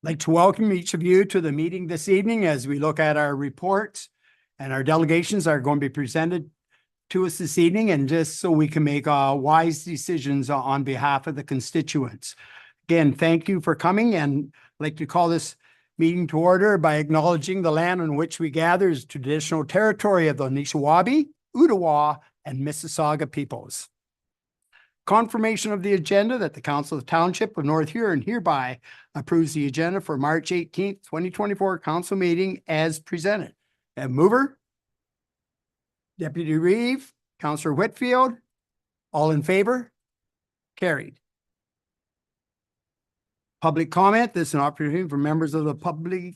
like to welcome each of you to the meeting this evening as we look at our reports, and our delegations are going to be presented to us this evening, and just so we can make wise decisions on behalf of the constituents. Again, thank you for coming, and I'd like to call this meeting to order by acknowledging the land on which we gather is traditional territory of the Anishinaabe, Ottawa, and Mississauga peoples. Confirmation of the agenda that the Council of the Township of North Huron hereby approves the agenda for March 18th, 2024 council meeting as presented. And mover, Deputy Reeve, Councillor Whitfield, all in favor? Carried. Public comment. This is an opportunity for members of the public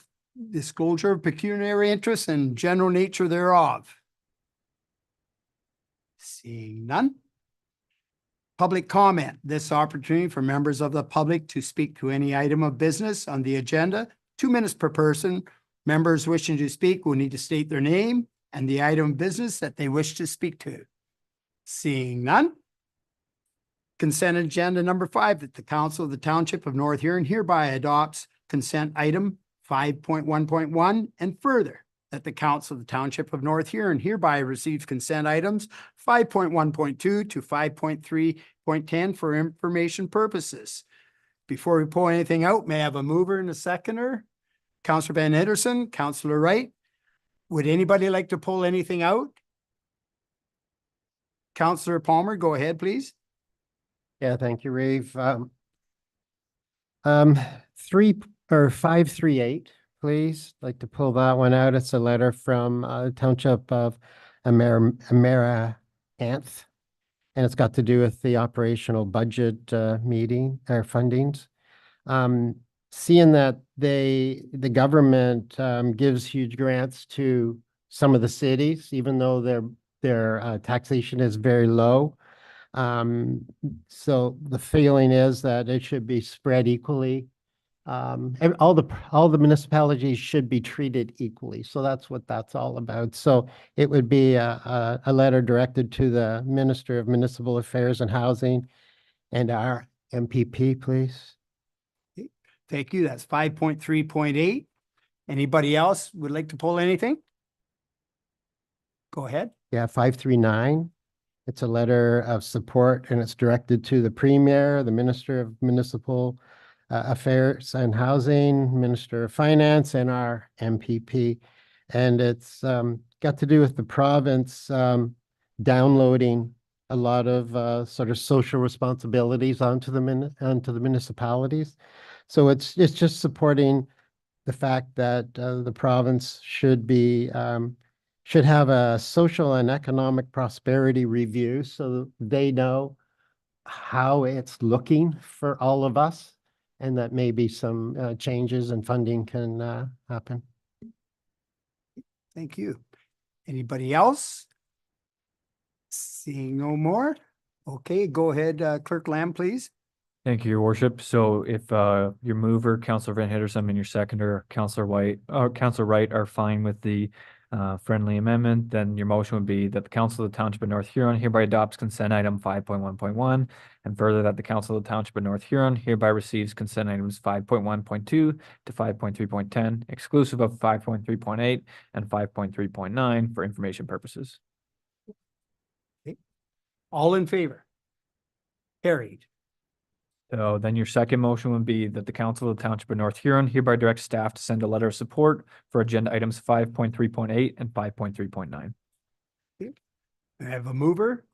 disclosure of pecuniary interests and general nature thereof. Seeing none. Public comment. This opportunity for members of the public to speak to any item of business on the agenda. 2 minutes per person. Members wishing to speak will need to state their name and the item of business that they wish to speak to. Seeing none. Consent agenda number 5, that the Council of the Township of North Huron hereby adopts consent item 5.1.1, and further that the Council of the Township of North Huron hereby receives consent items 5.1.2 to 5.3.10 for information purposes. Before we pull anything out, may I have a mover and a seconder? Councillor Van Henderson, Councillor Wright. Would anybody like to pull anything out? Councillor Palmer, go ahead, please. Yeah, thank you, Reeve. 538, please. I'd like to pull that one out. It's a letter from Township of Amaranth, and it's got to do with the operational budget meeting or fundings. Seeing that the government gives huge grants to some of the cities, even though their taxation is very low. So the feeling is that it should be spread equally. And all the municipalities should be treated equally. So that's what that's all about. So it would be a letter directed to the Minister of Municipal Affairs and Housing and our MPP, please. Thank you. That's 5.3.8. Anybody else would like to pull anything? Go ahead. Yeah, 539. It's a letter of support, and it's directed to the Premier, the Minister of Municipal Affairs and Housing, Minister of Finance, and our MPP. And it's got to do with the province downloading a lot of sort of social responsibilities onto the municipalities. So it's just supporting the fact that the province should have a social and economic prosperity review so they know how it's looking for all of us, and that maybe some changes in funding can happen. Thank you. Anybody else? Seeing no more. Okay, go ahead, Clerk Lamb, please. Thank you, Your Worship. So if your mover, Councillor Van Henderson, and your seconder, Councillor Wright, are fine with the friendly amendment, then your motion would be that the Council of the Township of North Huron hereby adopts consent item 5.1.1, and further that the Council of the Township of North Huron hereby receives consent items 5.1.2 to 5.3.10, exclusive of 5.3.8 and 5.3.9 for information purposes. Okay. All in favor? Carried. So then your second motion would be that the Council of the Township of North Huron hereby directs staff to send a letter of support for agenda items 5.3.8 and 5.3.9. I have a mover.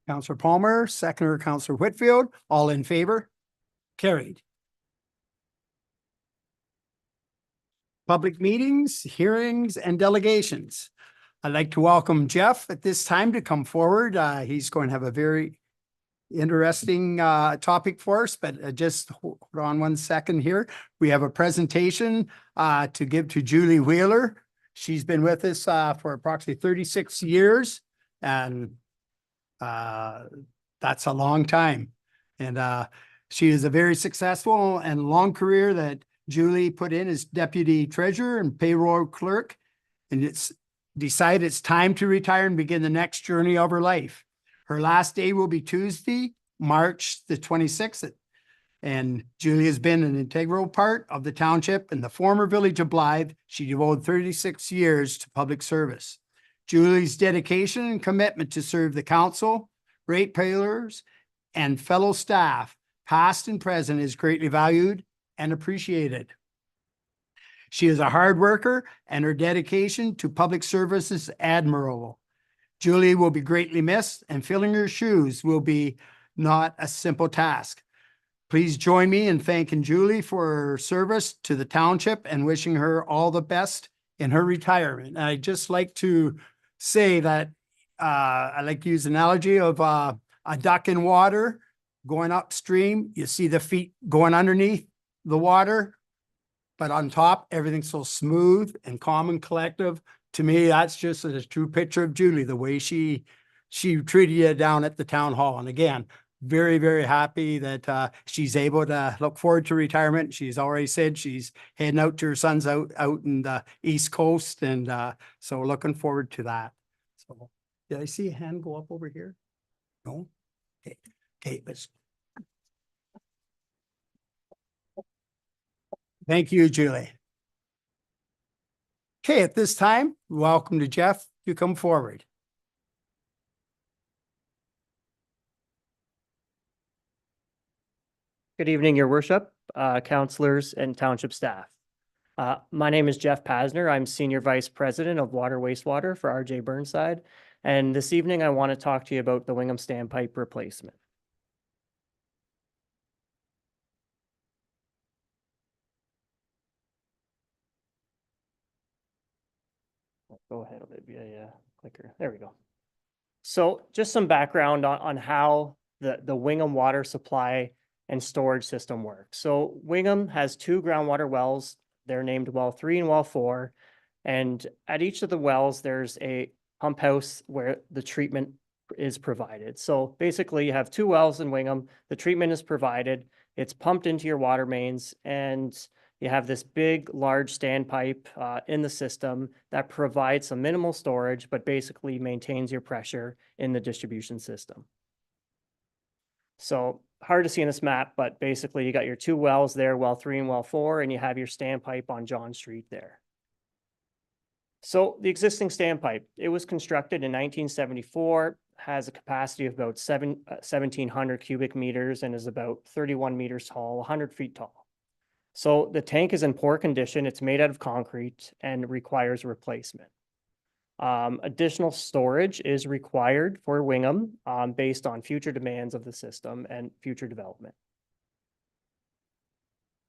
Councillor Palmer, seconder, Councillor Whitfield, all in favor? Carried. Public meetings, hearings, and delegations. I'd like to welcome Jeff at this time to come forward. He's going to have a very interesting topic for us, but just hold on 1 second here. We have a presentation to give to Julie Wheeler. She's been with us for approximately 36 years, and that's a long time. And she is a very successful and long career that Julie put in as deputy treasurer and payroll clerk, and it's decided it's time to retire and begin the next journey of her life. Her last day will be Tuesday, March the 26th And Julie has been an integral part of the township. In the former village of Blythe, she devoted 36 years to public service. Julie's dedication and commitment to serve the council, ratepayers, and fellow staff, past and present, is greatly valued and appreciated. She is a hard worker, and her dedication to public service is admirable. Julie will be greatly missed, and filling her shoes will be not a simple task. Please join me in thanking Julie for her service to the township and wishing her all the best in her retirement. And I'd just like to say that I like to use the analogy of a duck in water going upstream. You see the feet going underneath the water, but on top, everything's so smooth and calm and collective. To me, that's just a true picture of Julie, the way she treated you down at the town hall. And again, very, very happy that she's able to look forward to retirement. She's already said she's heading out to her son's out in the East Coast. And so looking forward to that. So did I see a hand go up over here? No? Okay, okay, let's. Thank you, Julie. Okay, at this time, welcome to Jeff to come forward. Good evening, Your Worship, councilors, and township staff. My name is Jeff Pasner. I'm Senior Vice President of Water Wastewater for RJ Burnside. And this evening, I want to talk to you about the Wingham standpipe replacement. Go ahead, Olivia. Yeah, clicker. There we go. So just some background on how the Wingham water supply and storage system works. So Wingham has two groundwater wells. They're named well 3 and well 4. And at each of the wells, there's a pump house where the treatment is provided. So basically you have 2 wells in Wingham, the treatment is provided, it's pumped into your water mains, and you have this big, large standpipe in the system that provides some minimal storage, but basically maintains your pressure in the distribution system. So hard to see in this map, but basically you got your 2 wells there, well 3 and well 4, and you have your standpipe on John Street there. So the existing standpipe, it was constructed in 1974, has a capacity of about 1,700 cubic meters and is about 31 meters tall, 100 feet tall. So the tank is in poor condition. It's made out of concrete and requires replacement. Additional storage is required for Wingham based on future demands of the system and future development.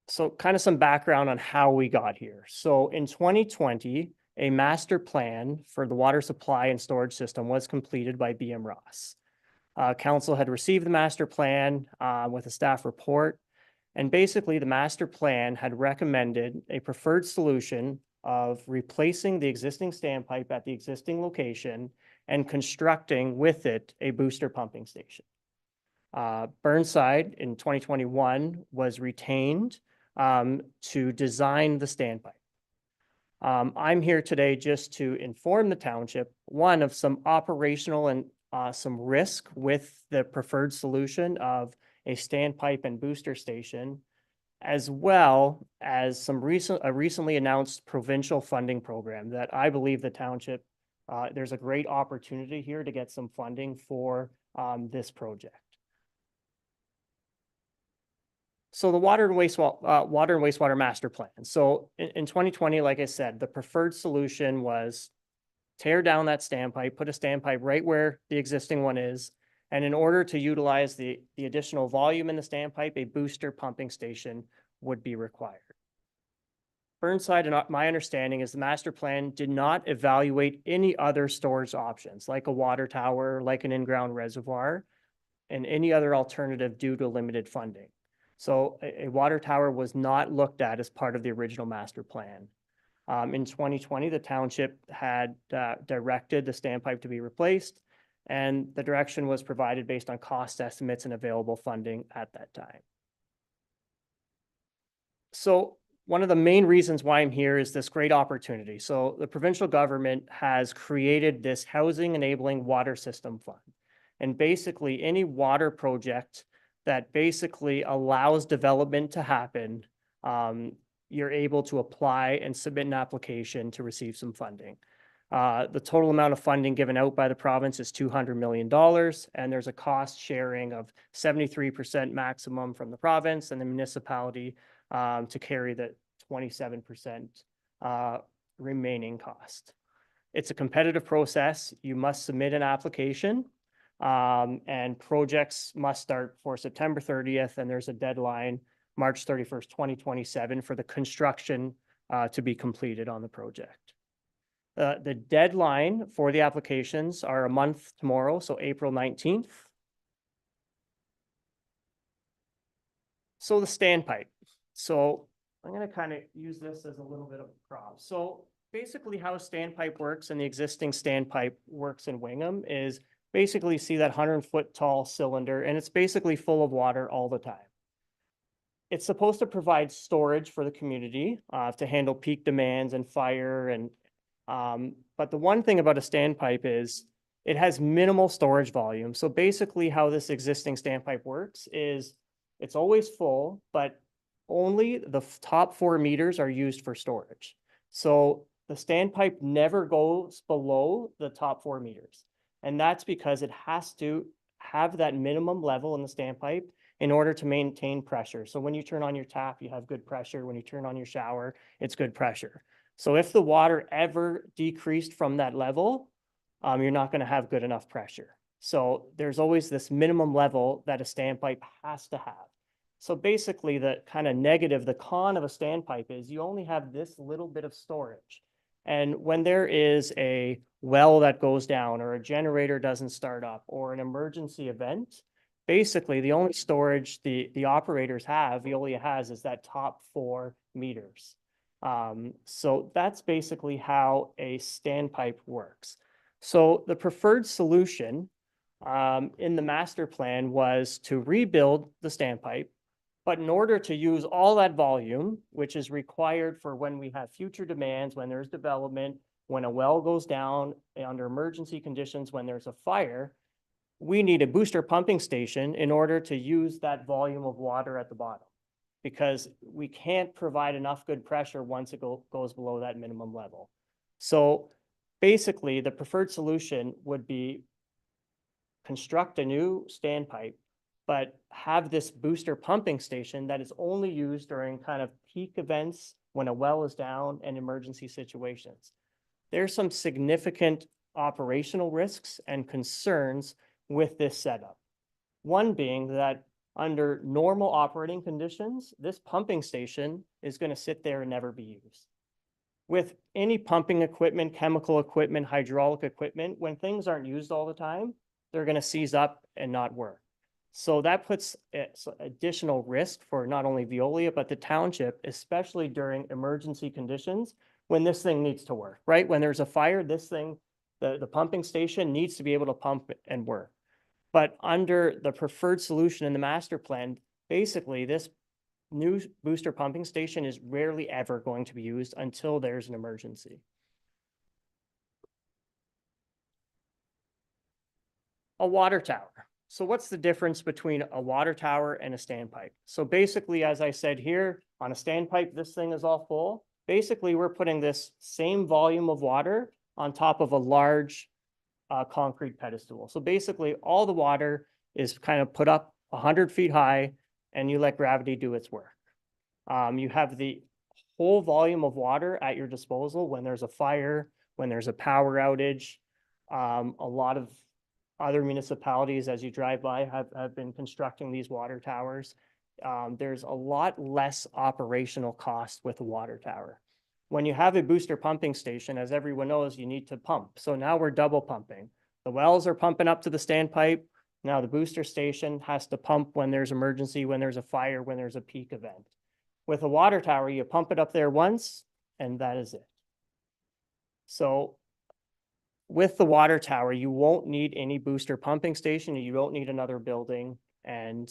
So kind of some background on how we got here. So in 2020, a master plan for the water supply and storage system was completed by BM Ross. Council had received the master plan with a staff report. And basically the master plan had recommended a preferred solution of replacing the existing standpipe at the existing location and constructing with it a booster pumping station. Burnside in 2021 was retained to design the standpipe. I'm here today just to inform the township, one, of some operational and some risk with the preferred solution of a standpipe and booster station, as well as some recently announced provincial funding program that I believe the township, there's a great opportunity here to get some funding for this project. So the water and wastewater master plan. So in 2020, like I said, the preferred solution was tear down that standpipe, put a standpipe right where the existing one is. And in order to utilize the additional volume in the standpipe, a booster pumping station would be required. Burnside, and my understanding is the master plan did not evaluate any other storage options, like a water tower, like an in-ground reservoir, and any other alternative due to limited funding. So a water tower was not looked at as part of the original master plan. In 2020, the township had directed the standpipe to be replaced, and the direction was provided based on cost estimates and available funding at that time. So one of the main reasons why I'm here is this great opportunity. So the provincial government has created this Housing Enabling Water System Fund. And basically any water project that basically allows development to happen, you're able to apply and submit an application to receive some funding. The total amount of funding given out by the province is $200 million, and there's a cost sharing of 73% maximum from the province and the municipality to carry the 27% remaining cost. It's a competitive process. You must submit an application, and projects must start for September 30th, and there's a deadline, March 31st, 2027, for the construction to be completed on the project. The deadline for the applications are a month tomorrow, so April 19th. So the standpipe. So I'm going to kind of use this as a little bit of a prop. So basically how a standpipe works and the existing standpipe works in Wingham is basically you see that 100-foot tall cylinder, and it's basically full of water all the time. It's supposed to provide storage for the community to handle peak demands and fire. And but the one thing about a standpipe is it has minimal storage volume. So basically how this existing standpipe works is it's always full, but only the top 4 meters are used for storage. So the standpipe never goes below the top 4 meters. And that's because it has to have that minimum level in the standpipe in order to maintain pressure. So when you turn on your tap, you have good pressure. When you turn on your shower, it's good pressure. So if the water ever decreased from that level, you're not going to have good enough pressure. So there's always this minimum level that a standpipe has to have. So basically the kind of negative, the con of a standpipe is you only have this little bit of storage. And when there is a well that goes down or a generator doesn't start up or an emergency event, basically the only storage the operators have, Veolia has, is that top 4 meters. So that's basically how a standpipe works. So the preferred solution in the master plan was to rebuild the standpipe, but in order to use all that volume, which is required for when we have future demands, when there's development, when a well goes down, under emergency conditions, when there's a fire, we need a booster pumping station in order to use that volume of water at the bottom, because we can't provide enough good pressure once it goes below that minimum level. So basically the preferred solution would be construct a new standpipe, but have this booster pumping station that is only used during kind of peak events when a well is down and emergency situations. There's some significant operational risks and concerns with this setup. One being that under normal operating conditions, this pumping station is going to sit there and never be used. With any pumping equipment, chemical equipment, hydraulic equipment, when things aren't used all the time, they're going to seize up and not work. So that puts additional risk for not only Veolia, but the township, especially during emergency conditions when this thing needs to work, right? When there's a fire, this thing, the pumping station needs to be able to pump and work. But under the preferred solution in the master plan, basically this new booster pumping station is rarely ever going to be used until there's an emergency. A water tower. So what's the difference between a water tower and a standpipe? So basically, as I said here, on a standpipe, this thing is all full. Basically, we're putting this same volume of water on top of a large concrete pedestal. So basically, all the water is kind of put up 100 feet high, and you let gravity do its work. You have the whole volume of water at your disposal when there's a fire, when there's a power outage. A lot of other municipalities, as you drive by, have been constructing these water towers. There's a lot less operational cost with a water tower. When you have a booster pumping station, as everyone knows, you need to pump. So now we're double pumping. The wells are pumping up to the standpipe. Now the booster station has to pump when there's emergency, when there's a fire, when there's a peak event. With a water tower, you pump it up there once, and that is it. So with the water tower, you won't need any booster pumping station. You don't need another building. And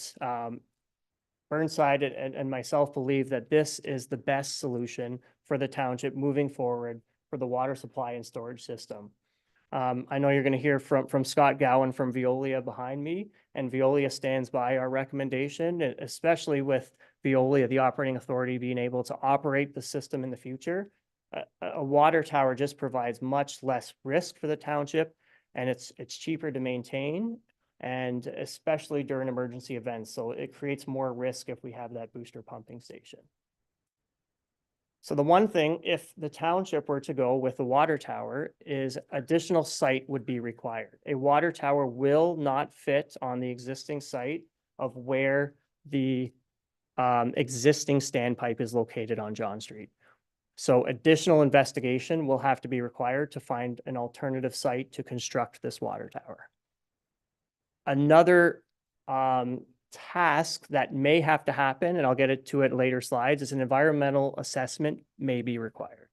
Burnside and myself believe that this is the best solution for the township moving forward for the water supply and storage system. I know you're going to hear from Scott Gowan from Veolia behind me, and Veolia stands by our recommendation, especially with Veolia, the operating authority, being able to operate the system in the future. A water tower just provides much less risk for the township, and it's cheaper to maintain, and especially during emergency events. So it creates more risk if we have that booster pumping station. So the one thing, if the township were to go with the water tower, is additional site would be required. A water tower will not fit on the existing site of where the existing standpipe is located on John Street. So additional investigation will have to be required to find an alternative site to construct this water tower. Another task that may have to happen, and I'll get to it later slides, is an environmental assessment may be required.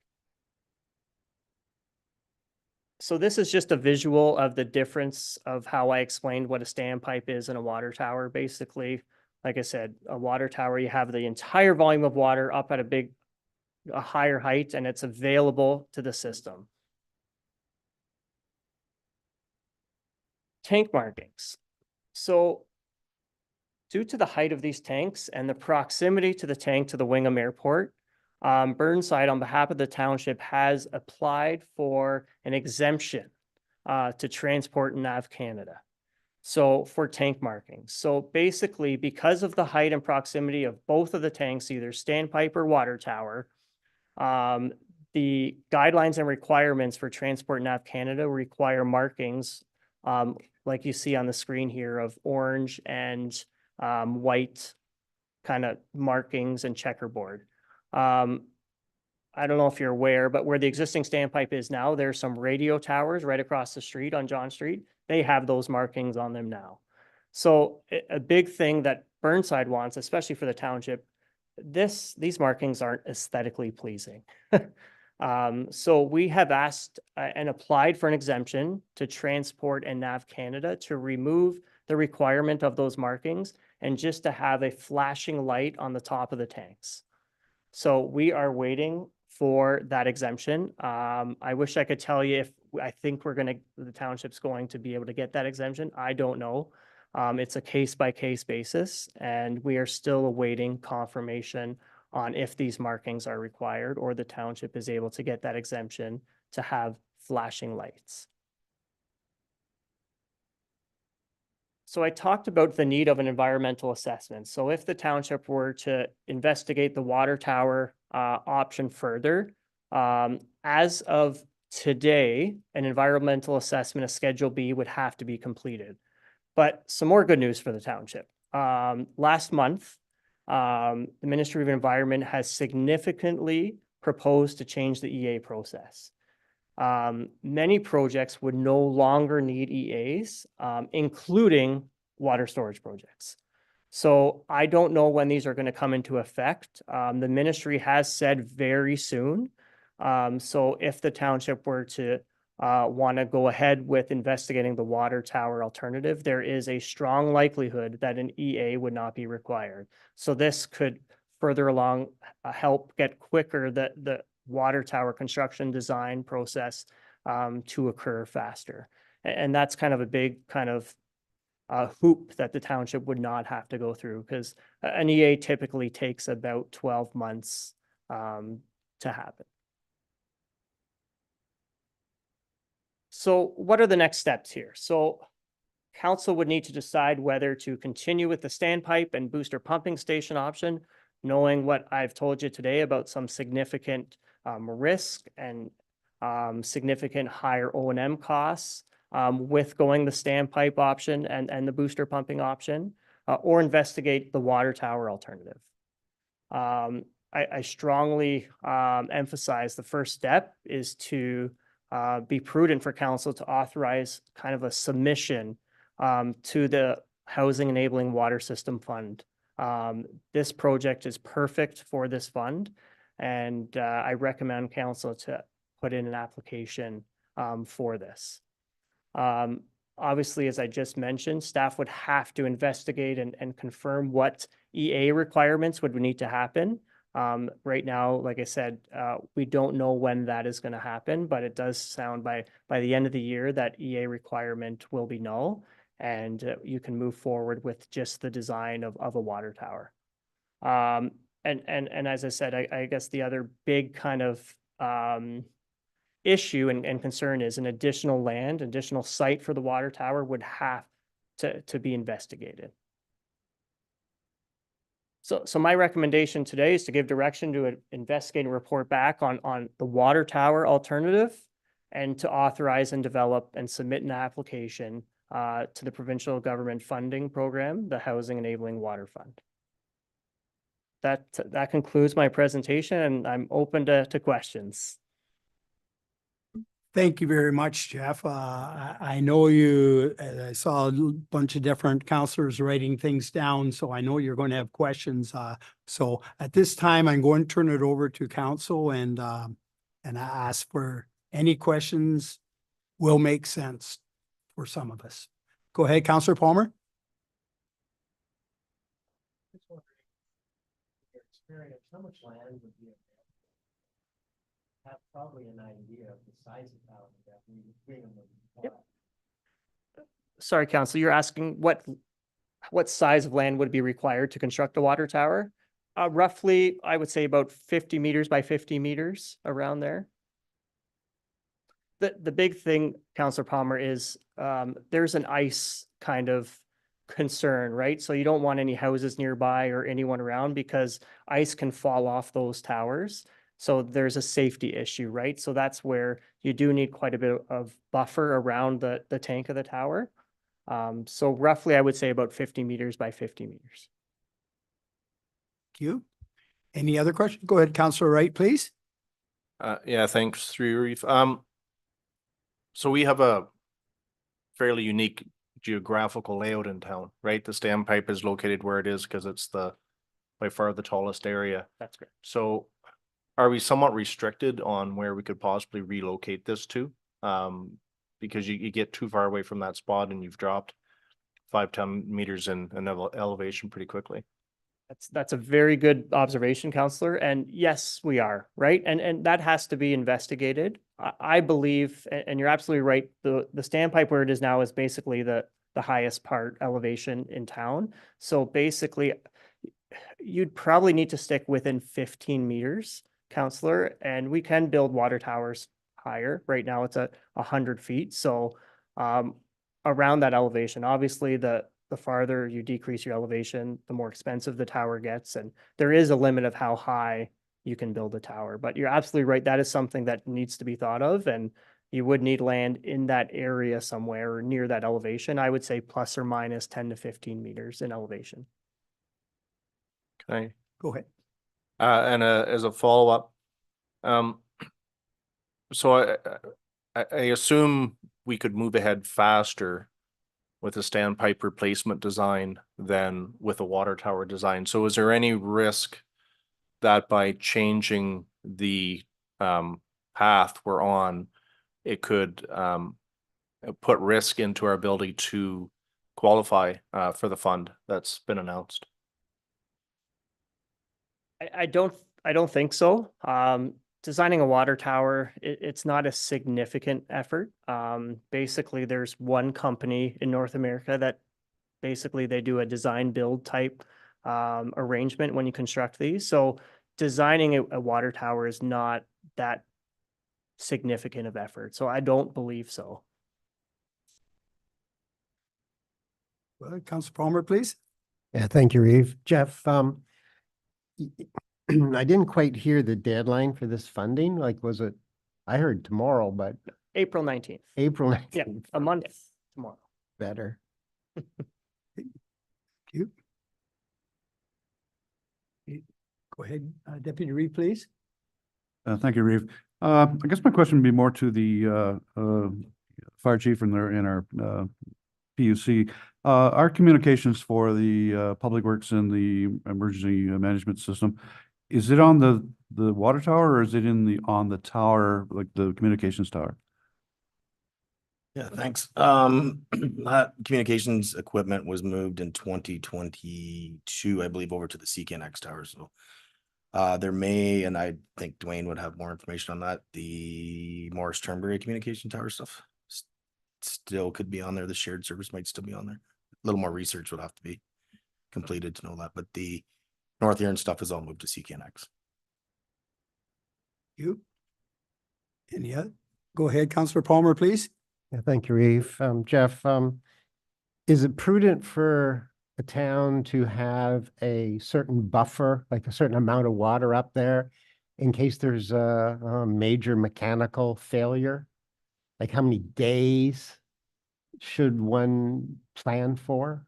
So this is just a visual of the difference of how I explained what a standpipe is in a water tower. Basically, like I said, a water tower, you have the entire volume of water up at a higher height, and it's available to the system. Tank markings. So due to the height of these tanks and the proximity to the tank to the Wingham Airport, Burnside, on behalf of the township, has applied for an exemption to Transport Nav Canada. So for tank markings. So basically, because of the height and proximity of both of the tanks, either standpipe or water tower, the guidelines and requirements for Transport Nav Canada require markings, like you see on the screen here, of orange and white kind of markings and checkerboard. I don't know if you're aware, but where the existing standpipe is now, there's some radio towers right across the street on John Street. They have those markings on them now. So a big thing that Burnside wants, especially for the township, these markings aren't aesthetically pleasing. So we have asked and applied for an exemption to Transport and Nav Canada to remove the requirement of those markings and just to have a flashing light on the top of the tanks. So we are waiting for that exemption. I wish I could tell you if I think the township's going to be able to get that exemption. I don't know. It's a case-by-case basis, and we are still awaiting confirmation on if these markings are required or the township is able to get that exemption to have flashing lights. So I talked about the need of an environmental assessment. So if the township were to investigate the water tower option further, as of today, an environmental assessment of Schedule B would have to be completed. But some more good news for the township. Last month, the Ministry of Environment has significantly proposed to change the EA process. Many projects would no longer need EAs, including water storage projects. So I don't know when these are going to come into effect. The ministry has said very soon. So if the township were to want to go ahead with investigating the water tower alternative, there is a strong likelihood that an EA would not be required. So this could further along help get quicker the water tower construction design process to occur faster. And that's kind of a big kind of hoop that the township would not have to go through, because an EA typically takes about 12 months to happen. So what are the next steps here? So council would need to decide whether to continue with the standpipe and booster pumping station option, knowing what I've told you today about some significant risk and significant higher O&M costs with going the standpipe option and the booster pumping option, or investigate the water tower alternative. I strongly emphasize the first step is to be prudent for council to authorize kind of a submission to the Housing Enabling Water System Fund. This project is perfect for this fund, and I recommend council to put in an application for this. Obviously, as I just mentioned, staff would have to investigate and confirm what EA requirements would need to happen. Right now, like I said, we don't know when that is going to happen, but it does sound by the end of the year that EA requirement will be null. and you can move forward with just the design of a water tower. And as I said, I guess the other big kind of issue and concern is an additional site for the water tower would have to be investigated. So my recommendation today is to give direction to investigate and report back on the water tower alternative and to authorize and develop and submit an application to the provincial government funding program, the Housing Enabling Water Fund. That concludes my presentation, and I'm open to questions. Thank you very much, Jeff. I know you, I saw a bunch of different counselors writing things down, so I know you're going to have questions. So at this time, I'm going to turn it over to council and I ask for any questions will make sense for some of us. Go ahead, Councillor Palmer. How much land would be have probably an idea of the size of tower that we would Yep. Sorry, Council, you're asking what size of land would be required to construct a water tower? Roughly, I would say about 50 meters by 50 meters, around there. The big thing, Councillor Palmer, is there's an ice kind of concern, right? So you don't want any houses nearby or anyone around because ice can fall off those towers. So there's a safety issue, right? So that's where you do need quite a bit of buffer around the tank of the tower. So roughly, I would say about 50 meters by 50 meters. Thank you. Any other questions? Go ahead, Councillor Wright, please. Yeah, thanks, through you, Reeve. So we have a fairly unique geographical layout in town, right? The standpipe is located where it is because it's by far the tallest area. That's great. So are we somewhat restricted on where we could possibly relocate this to? Because you get too far away from that spot and you've dropped 5-10 meters in elevation pretty quickly. That's a very good observation, Counselor. And yes, we are, right? And that has to be investigated. I believe, and you're absolutely right, the standpipe where it is now is basically the highest part elevation in town. So basically, you'd probably need to stick within 15 meters, Counselor, and we can build water towers higher. Right now it's at 100 feet. So around that elevation, obviously the farther you decrease your elevation, the more expensive the tower gets. And there is a limit of how high you can build a tower, but you're absolutely right. That is something that needs to be thought of. And you would need land in that area somewhere or near that elevation. I would say plus or minus 10 to 15 meters in elevation. Okay. Go ahead. And as a follow-up, so I assume we could move ahead faster with a standpipe replacement design than with a water tower design. So is there any risk that by changing the path we're on, it could put risk into our ability to qualify for the fund that's been announced? I don't think so. Designing a water tower, it's not a significant effort. Basically, there's one company in North America that basically they do a design build type arrangement when you construct these. So designing a water tower is not that significant of effort. So I don't believe so. Well, Councillor Palmer, please. Yeah, thank you, Reeve. Jeff, I didn't quite hear the deadline for this funding. Like, was it, I heard tomorrow, but April 19th. April Yeah, 19th. a Monday tomorrow. Better. Thank you. Go ahead, Deputy Reeve, please. Thank you, Reeve. I guess my question would be more to the fire chief in our PUC. Our communications for the public works and the emergency management system, is it on the water tower or is it on the tower, like the communications tower? Yeah, thanks. That communications equipment was moved in 2022, I believe, over to the CKNX tower. So there may, and I think Dwayne would have more information on that, the Morris Turnberry communication tower stuff still could be on there. The shared service might still be on there. A little more research would have to be completed to know that, but the North Huron stuff is all moved to CKNX. You? Any other? Go ahead, Councillor Palmer, please. Yeah, thank you, Reeve. Jeff, is it prudent for a town to have a certain buffer, like a certain amount of water up there in case there's a major mechanical failure? Like how many days should one plan for?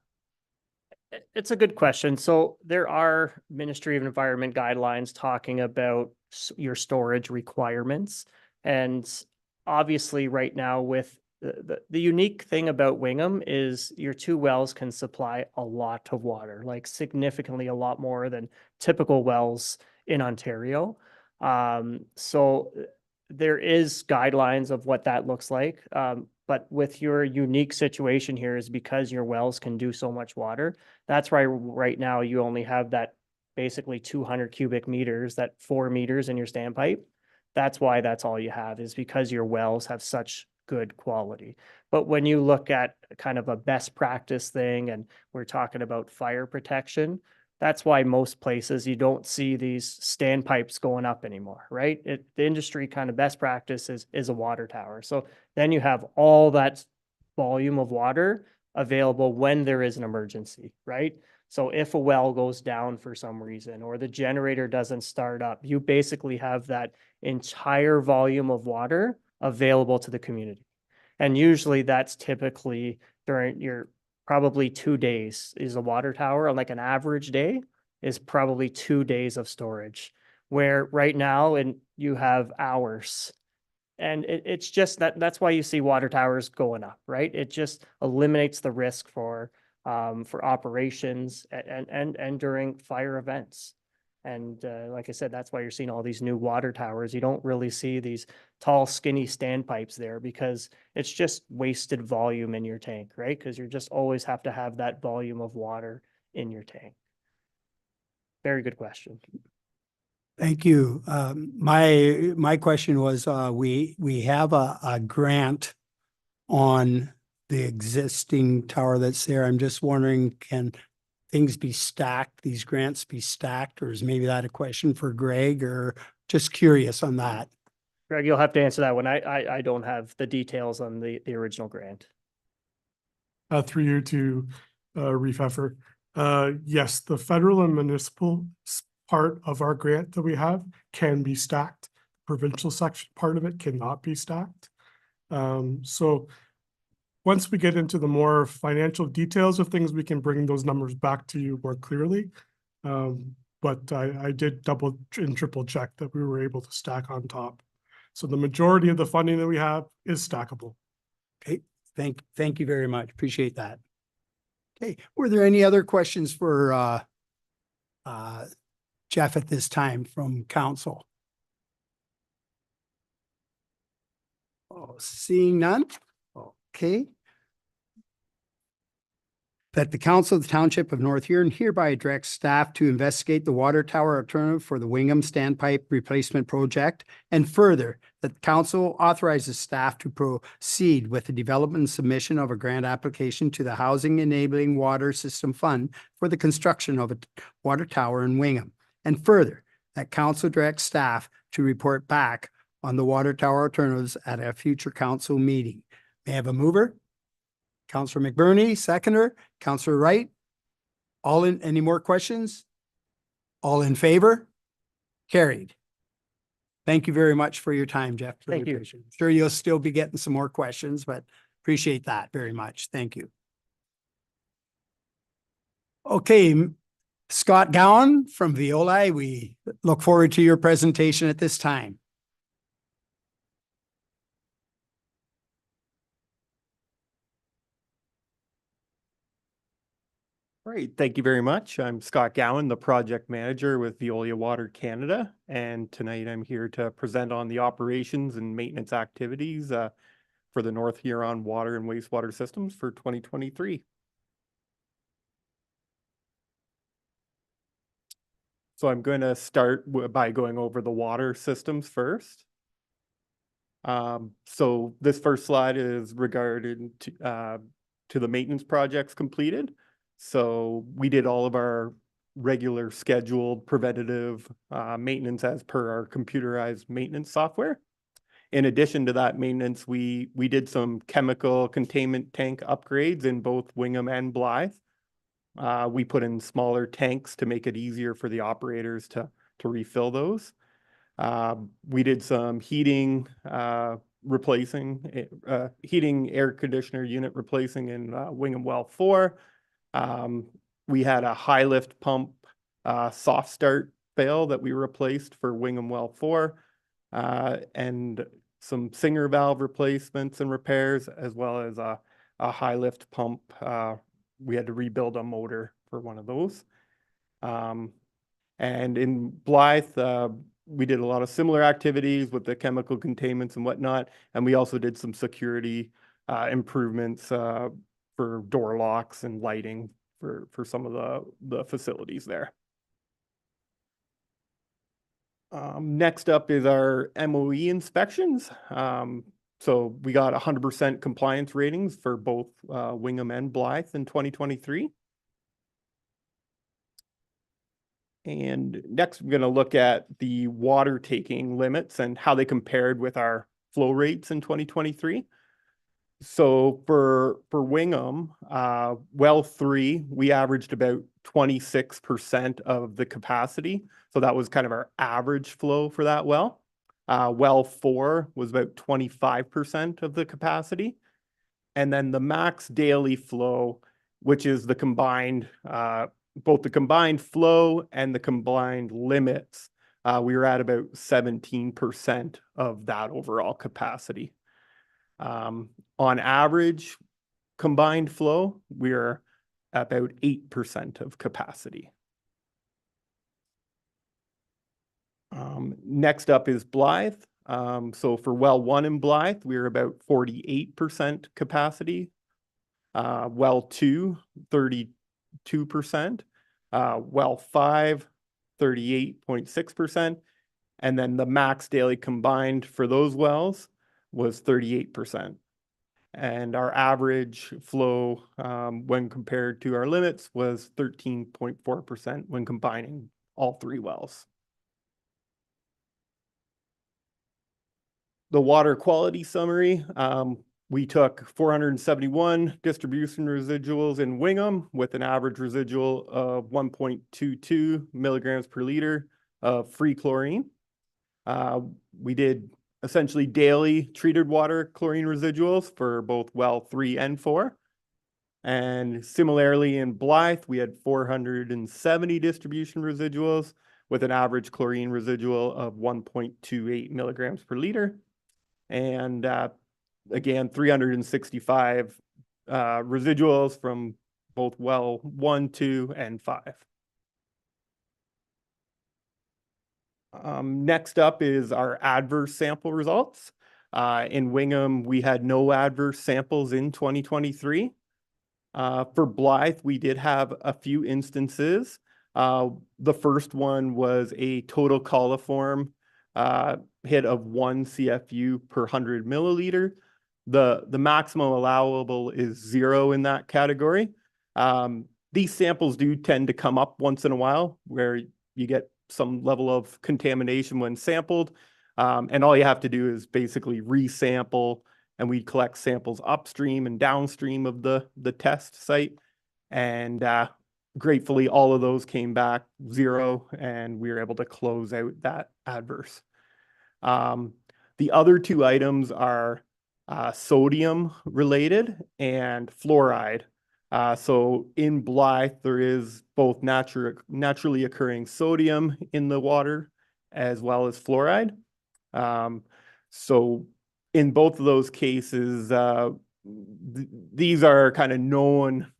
It's a good question. So there are Ministry of Environment guidelines talking about your storage requirements. And obviously right now with the unique thing about Wingham is your two wells can supply a lot of water, like significantly a lot more than typical wells in Ontario. So there is guidelines of what that looks like. But with your unique situation here is because your wells can do so much water. That's why right now you only have that basically 200 cubic meters, that 4 meters in your standpipe. That's why that's all you have, is because your wells have such good quality. But when you look at kind of a best practice thing, and we're talking about fire protection, that's why most places you don't see these standpipes going up anymore, right? The industry kind of best practice is a water tower. So then you have all that volume of water available when there is an emergency, right? So if a well goes down for some reason, or the generator doesn't start up, you basically have that entire volume of water available to the community. And usually that's typically during your probably 2 days is a water tower. Like an average day is probably 2 days of storage, where right now and you have hours. And it's just that's why you see water towers going up, right? It just eliminates the risk for operations and during fire events. And like I said, that's why you're seeing all these new water towers. You don't really see these tall, skinny standpipes there because it's just wasted volume in your tank, right? Because you just always have to have that volume of water in your tank. Very good question. Thank you. My question was, we have a grant on the existing tower that's there. I'm just wondering, can things be stacked, these grants be stacked, or is maybe that a question for Greg, or just curious on that? Greg, you'll have to answer that one. I don't have the details on the original grant. Through you to Reef Heifer. Yes, the federal and municipal part of our grant that we have can be stacked. Provincial section part of it cannot be stacked. So once we get into the more financial details of things, we can bring those numbers back to you more clearly. But I did double and triple check that we were able to stack on top. So the majority of the funding that we have is stackable. Okay, thank you very much. Appreciate that. Okay, were there any other questions for Jeff at this time from council? Oh, seeing none? Okay. That the council of the Township of North Huron hereby directs staff to investigate the water tower alternative for the Wingham Standpipe Replacement Project. And further, that the council authorizes staff to proceed with the development and submission of a grant application to the Housing Enabling Water System Fund for the construction of a water tower in Wingham. And further, that council directs staff to report back on the water tower alternatives at a future council meeting. May I have a mover? Councillor McBurney, seconder. Councillor Wright. Any more questions? All in favor? Carried. Thank you very much for your time, Jeff. Really Thank you. appreciate it. Sure, you'll still be getting some more questions, but appreciate that very much. Thank you. Okay, Scott Gowan from Viola, we look forward to your presentation at this time. Great, thank you very much. I'm Scott Gowan, the project manager with Veolia Water Canada, and tonight I'm here to present on the operations and maintenance activities for the North Huron water and wastewater systems for 2023. So I'm going to start by going over the water systems first. So this first slide is regarding to the maintenance projects completed. So we did all of our regular scheduled preventative maintenance as per our computerized maintenance software. In addition to that maintenance, we did some chemical containment tank upgrades in both Wingham and Blythe. We put in smaller tanks to make it easier for the operators to refill those. We did some heating heating air conditioner unit replacing in Wingham Well 4. We had a high lift pump soft start fail that we replaced for Wingham Well 4, and some Singer valve replacements and repairs, as well as a high lift pump. We had to rebuild a motor for one of those. And in Blythe, we did a lot of similar activities with the chemical containments and whatnot. And we also did some security improvements for door locks and lighting for some of the facilities there. Next up is our MOE inspections. So we got 100% compliance ratings for both Wingham and Blythe in 2023. And next, we're going to look at the water taking limits and how they compared with our flow rates in 2023. So for Wingham, well 3, we averaged about 26% of the capacity. So that was kind of our average flow for that well. Well 4 was about 25% of the capacity. And then the max daily flow, which is the combined, both the combined flow and the combined limits, we were at about 17% of that overall capacity. On average, combined flow, we're about 8% of capacity. Next up is Blythe. So for well 1 in Blythe, we were about 48% capacity. Well 2, 32%. Well 5, 38.6%. And then the max daily combined for those wells was 38%. And our average flow when compared to our limits was 13.4% when combining all 3 wells. The water quality summary, we took 471 distribution residuals in Wingham with an average residual of 1.22 milligrams per liter of free chlorine. We did essentially daily treated water chlorine residuals for both well 3 and 4. And similarly in Blythe, we had 470 distribution residuals with an average chlorine residual of 1.28 milligrams per liter. And again, 365 residuals from both well 1, 2, and 5. Next up is our adverse sample results. In Wingham, we had no adverse samples in 2023. For Blythe, we did have a few instances. The first one was a total coliform hit of 1 CFU per 100 milliliter. The maximum allowable is 0 in that category. These samples do tend to come up once in a while where you get some level of contamination when sampled. And all you have to do is basically resample, and we collect samples upstream and downstream of the test site. And gratefully, all of those came back 0, and we were able to close out that adverse. The other 2 items are sodium related and fluoride. So in Blythe, there is both naturally occurring sodium in the water as well as fluoride. So in both of those cases, these are kind of known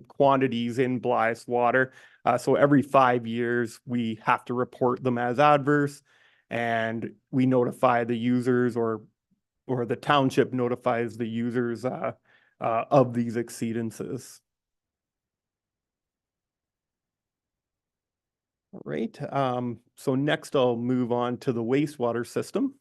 quantities in Blythe's water. So every 5 years, we have to report them as adverse, and we notify the users, or the township notifies the users of these exceedances. All right, so next I'll move on to the wastewater system.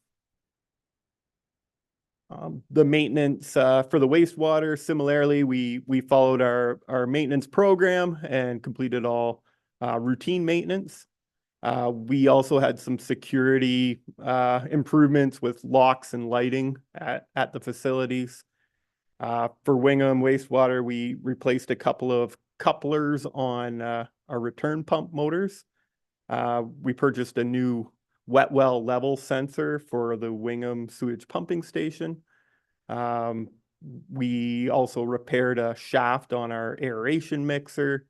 The maintenance for the wastewater, similarly, we followed our maintenance program and completed all routine maintenance. We also had some security improvements with locks and lighting at the facilities. For Wingham wastewater, we replaced a couple of couplers on our return pump motors. We purchased a new wet well level sensor for the Wingham sewage pumping station. We also repaired a shaft on our aeration mixer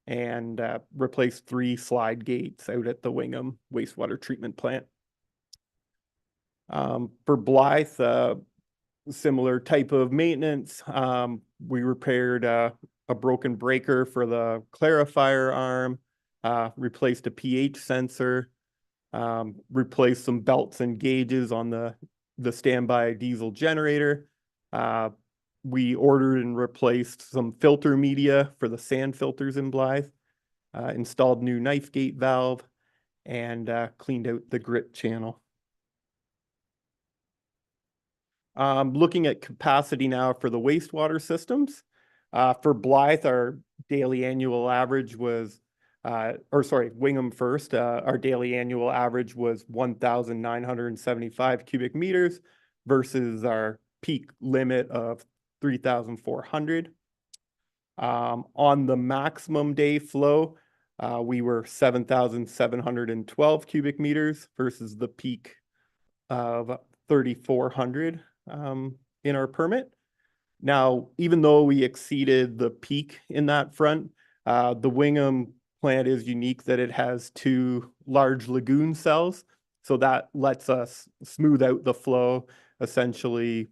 and replaced 3 slide gates out at the Wingham wastewater treatment plant. For Blythe, similar type of maintenance. We repaired a broken breaker for the clarifier arm, replaced a pH sensor, replaced some belts and gauges on the standby diesel generator. We ordered and replaced some filter media for the sand filters in Blythe, installed new knife gate valve, and cleaned out the grit channel. Looking at capacity now for the wastewater systems. For Blythe, our daily annual average was, Wingham first, our daily annual average was 1,975 cubic meters versus our peak limit of 3,400. On the maximum day flow, we were 7,712 cubic meters versus the peak of 3,400 in our permit. Now, even though we exceeded the peak in that front, the Wingham plant is unique that it has 2 large lagoon cells. So that lets us smooth out the flow, essentially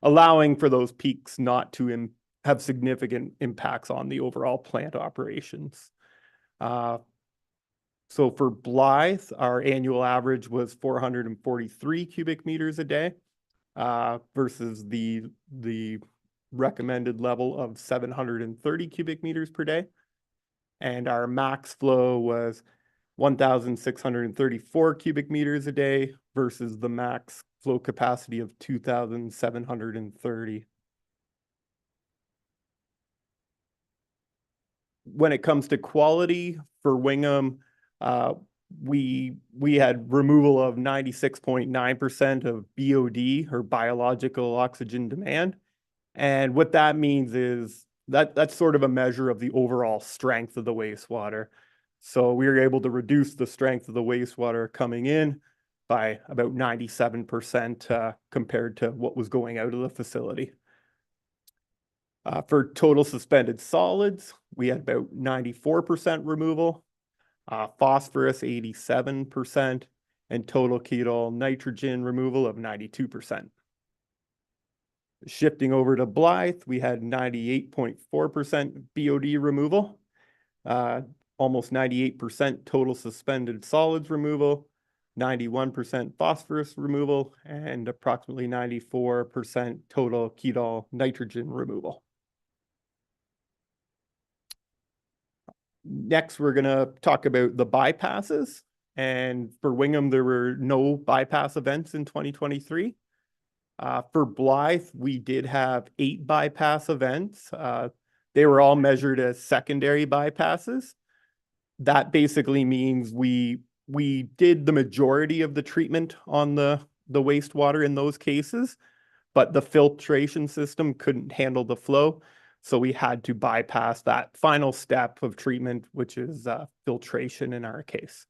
allowing for those peaks not to have significant impacts on the overall plant operations. So for Blythe, our annual average was 443 cubic meters a day versus the recommended level of 730 cubic meters per day. And our max flow was 1,634 cubic meters a day versus the max flow capacity of 2,730. When it comes to quality for Wingham, we had removal of 96.9% of BOD, or biological oxygen demand. And what that means is that's sort of a measure of the overall strength of the wastewater. So we were able to reduce the strength of the wastewater coming in by about 97% compared to what was going out of the facility. For total suspended solids, we had about 94% removal, phosphorus 87%, and total ketone nitrogen removal of 92%. Shifting over to Blythe, we had 98.4% BOD removal, almost 98% total suspended solids removal, 91% phosphorus removal, and approximately 94% total ketone nitrogen removal. Next, we're going to talk about the bypasses. And for Wingham, there were no bypass events in 2023. For Blythe, we did have 8 bypass events. They were all measured as secondary bypasses. That basically means we did the majority of the treatment on the wastewater in those cases, but the filtration system couldn't handle the flow. So we had to bypass that final step of treatment, which is filtration in our case.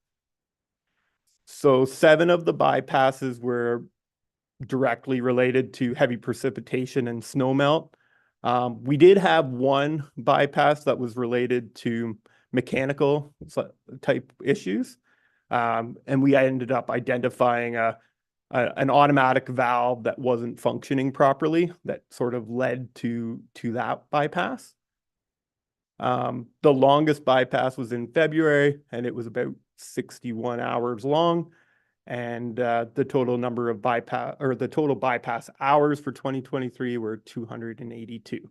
So 7 of the bypasses were directly related to heavy precipitation and snowmelt. We did have 1 bypass that was related to mechanical type issues. And we ended up identifying an automatic valve that wasn't functioning properly that sort of led to that bypass. The longest bypass was in February, and it was about 61 hours long. And the total number of bypass, or the total bypass hours for 2023 were 282.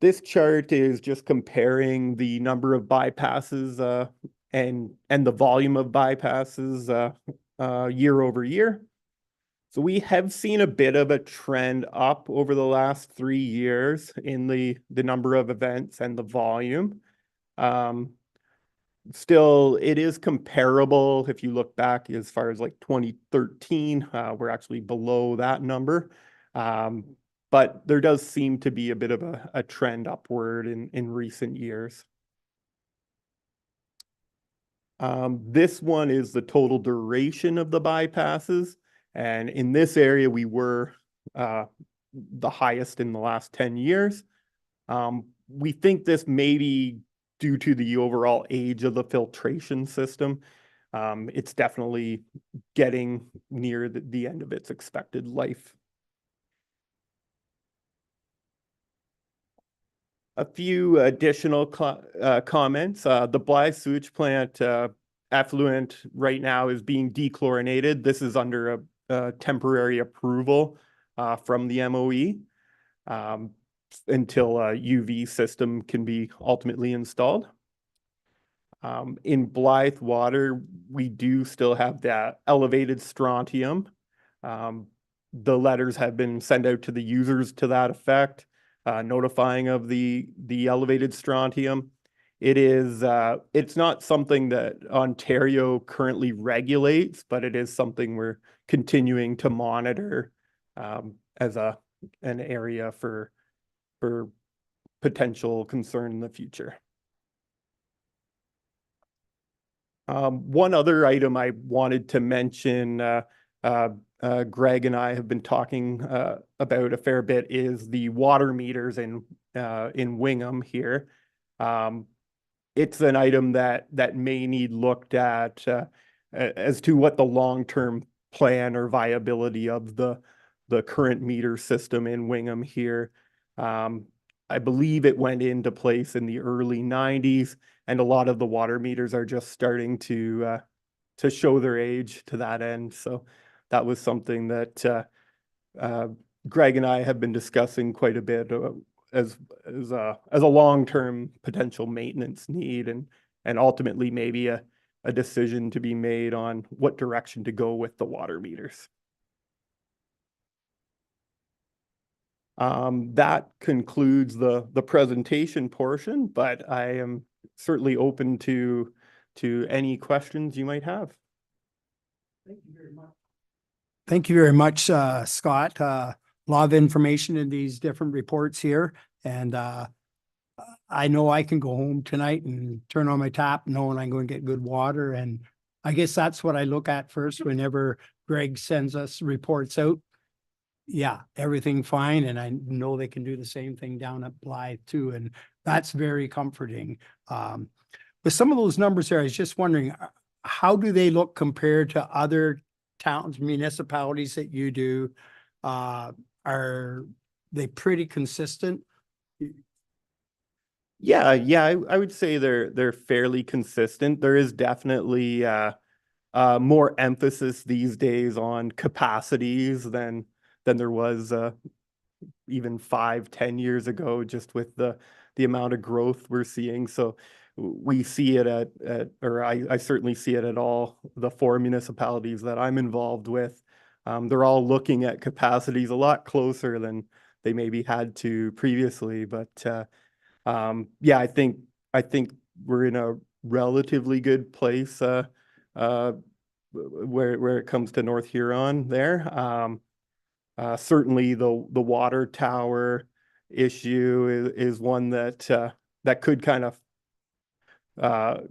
This chart is just comparing the number of bypasses and the volume of bypasses year over year. So we have seen a bit of a trend up over the last 3 years in the number of events and the volume. Still, it is comparable. If you look back as far as like 2013, we're actually below that number. But there does seem to be a bit of a trend upward in recent years. This one is the total duration of the bypasses. And in this area, we were the highest in the last 10 years. We think this may be due to the overall age of the filtration system. It's definitely getting near the end of its expected life. A few additional comments. The Blythe sewage plant effluent right now is being dechlorinated. This is under a temporary approval from the MOE until a UV system can be ultimately installed. In Blythe water, we do still have that elevated strontium. The letters have been sent out to the users to that effect, notifying of the elevated strontium. It's not something that Ontario currently regulates, but it is something we're continuing to monitor as an area for potential concern in the future. One other item I wanted to mention, Greg and I have been talking about a fair bit, is the water meters in Wingham here. It's an item that may need looked at as to what the long-term plan or viability of the current meter system in Wingham here. I believe it went into place in the early 90s, and a lot of the water meters are just starting to show their age to that end. So that was something that Greg and I have been discussing quite a bit as a long-term potential maintenance need, and ultimately maybe a decision to be made on what direction to go with the water meters. That concludes the presentation portion, but I am certainly open to any questions you might have. Thank you very much. Thank you very much, Scott. A lot of information in these different reports here. And I know I can go home tonight and turn on my tap knowing I'm going to get good water. And I guess that's what I look at first whenever Greg sends us reports out. Yeah, everything fine. And I know they can do the same thing down at Blythe too. And that's very comforting. With some of those numbers there, I was just wondering, how do they look compared to other towns, municipalities that you do? Are they pretty consistent? Yeah, I would say they're fairly consistent. There is definitely more emphasis these days on capacities than there was even 5-10 years ago, just with the amount of growth we're seeing. So we see it or I certainly see it at all the 4 municipalities that I'm involved with. They're all looking at capacities a lot closer than they maybe had to previously. But yeah, I think we're in a relatively good place where it comes to North Huron there. Certainly the water tower issue is one that could kind of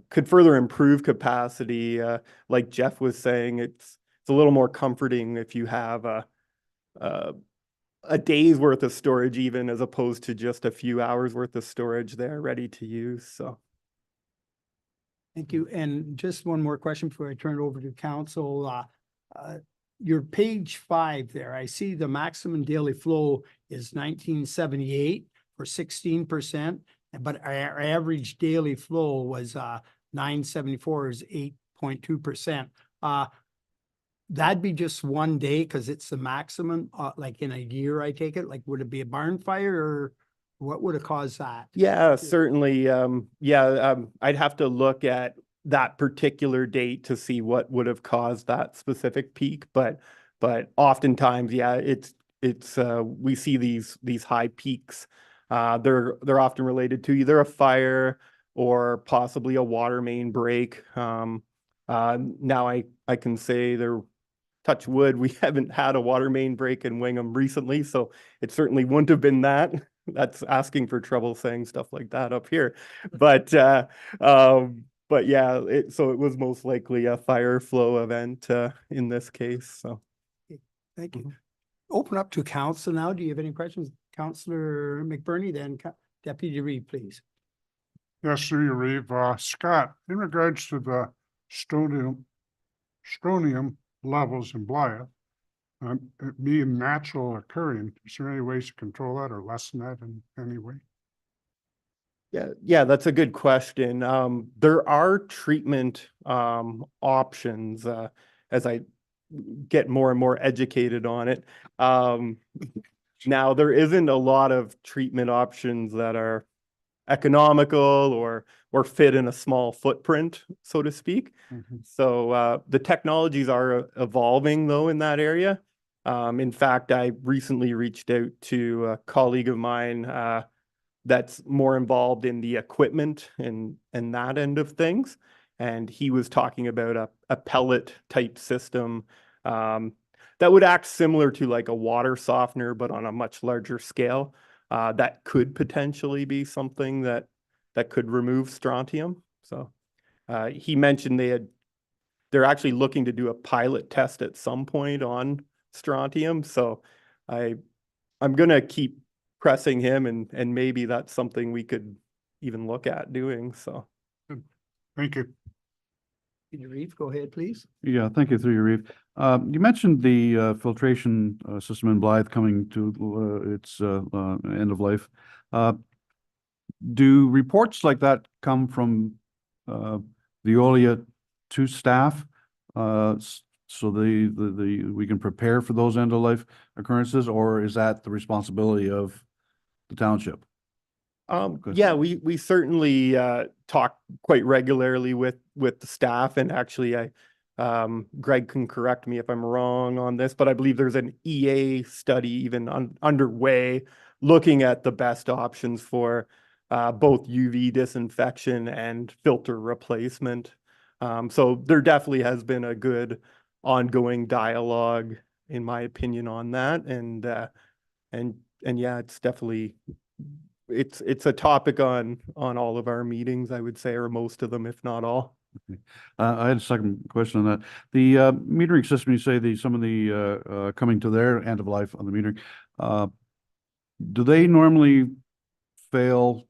could further improve capacity. Like Jeff was saying, it's a little more comforting if you have a day's worth of storage, even, as opposed to just a few hours worth of storage there ready to use. So Thank you. And just one more question before I turn it over to council. Your page 5 there, I see the maximum daily flow is 1978 for 16%, but our average daily flow was 974 is 8.2%. That'd be just one day because it's the maximum, like in a year, I take it. Like, would it be a barn fire or what would have caused that? yeah, certainly. I'd have to look at that particular date to see what would have caused that specific peak, but oftentimes, yeah, it's we see these high peaks. They're often related to either a fire or possibly a water main break. Now I can say touch wood, we haven't had a water main break in Wingham recently, so it certainly wouldn't have been that. That's asking for trouble saying stuff like that up here. But yeah, so it was most likely a fire flow event in this case. So Thank you. Open up to council now. Do you have any questions? Councillor McBurney, then Deputy Reeve, please. Yes, through you, Reeve. Scott, in regards to the strontium levels in Blythe, it being natural occurring, is there any ways to control that or lessen that in any way? Yeah, that's a good question. There are treatment options as I get more and more educated on it. Now, there isn't a lot of treatment options that are economical or fit in a small footprint, so to speak. So the technologies are evolving though in that area. In fact, I recently reached out to a colleague of mine that's more involved in the equipment and that end of things. And he was talking about a pellet type system that would act similar to like a water softener, but on a much larger scale. That could potentially be something that could remove strontium. So he mentioned they're actually looking to do a pilot test at some point on strontium. So I'm gonna keep pressing him and maybe that's something we could even look at doing. So Thank you. Deputy Reeve, go ahead, please. Yeah, thank you, through you, Reeve. You mentioned the filtration system in Blythe coming to its end of life. Do reports like that come from Veolia to staff? So we can prepare for those end of life occurrences, or is that the responsibility of the township? Yeah, we certainly talk quite regularly with the staff, and actually Greg can correct me if I'm wrong on this, but I believe there's an EA study even underway looking at the best options for both UV disinfection and filter replacement. So there definitely has been a good ongoing dialogue, in my opinion, on that, and yeah, it's definitely it's a topic on all of our meetings, I would say, or most of them, if not all. I had a second question on that. The metering system, you say some of the coming to their end of life on the metering, do they normally fail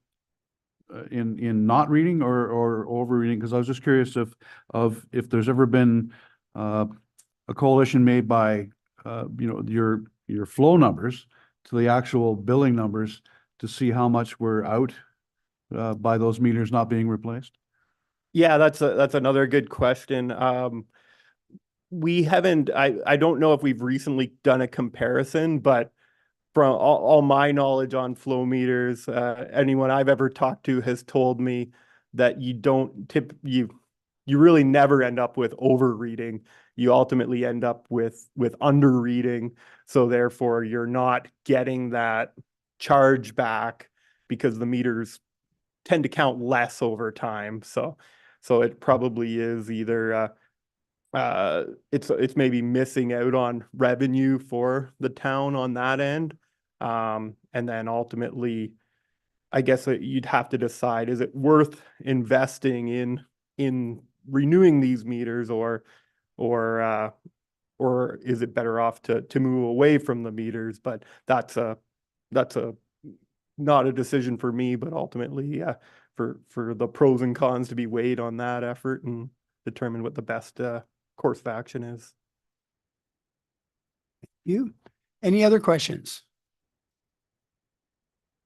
in not reading or overreading? Because I was just curious if there's ever been a coalition made by your flow numbers to the actual billing numbers to see how much we're out by those meters not being replaced. Yeah, that's another good question. We haven't, I don't know if we've recently done a comparison, but from all my knowledge on flow meters, anyone I've ever talked to has told me that you really never end up with overreading. You ultimately end up with underreading. So therefore you're not getting that charge back because the meters tend to count less over time. So it probably is either it's maybe missing out on revenue for the town on that end. And then ultimately, I guess you'd have to decide, is it worth investing in renewing these meters or is it better off to move away from the meters? But that's not a decision for me, but ultimately, for the pros and cons to be weighed on that effort and determine what the best course of action is. You, any other questions?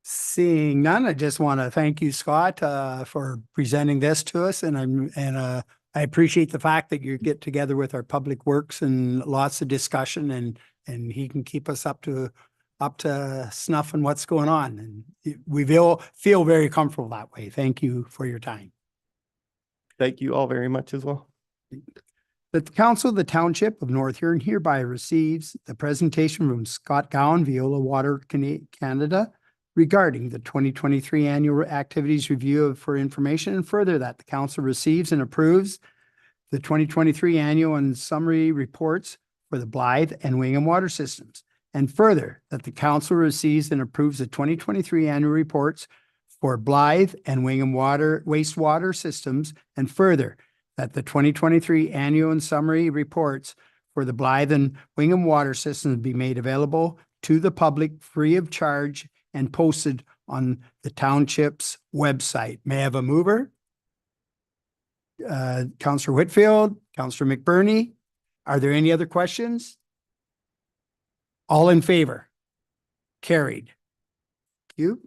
Seeing none, I just want to thank you, Scott, for presenting this to us, and I appreciate the fact that you get together with our Public Works and lots of discussion, and he can keep us up to snuff on what's going on, and we feel very comfortable that way. Thank you for your time. Thank you all very much as well. That the Council of the Township of North Huron hereby receives the presentation from Scott Gowan, Viola Water Canada, regarding the 2023 annual activities review for information, and further that the council receives and approves the 2023 annual and summary reports for the Blythe and Wingham water systems. And further, that the council receives and approves the 2023 annual reports for Blythe and Wingham water wastewater systems. And further, that the 2023 annual and summary reports for the Blythe and Wingham water systems be made available to the public free of charge and posted on the township's website. May I have a mover? Councillor Whitfield, Councillor McBurney. Are there any other questions? All in favor? Carried. Thank you.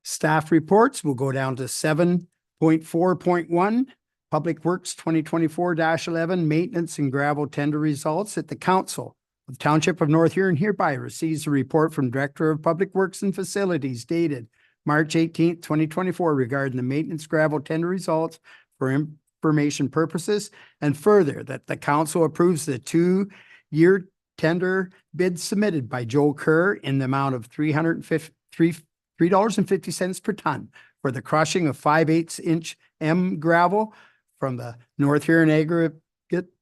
Staff reports will go down to 7.4.1, Public Works 2024-11, Maintenance and Gravel Tender Results. At the Council of the Township of North Huron hereby receives a report from Director of Public Works and Facilities dated March 18th, 2024, regarding the maintenance gravel tender results for information purposes, and further that the council approves the 2-year tender bid submitted by Joe Kerr in the amount of $3.50 per ton for the crushing of 5/8-inch M gravel from the North Huron aggregate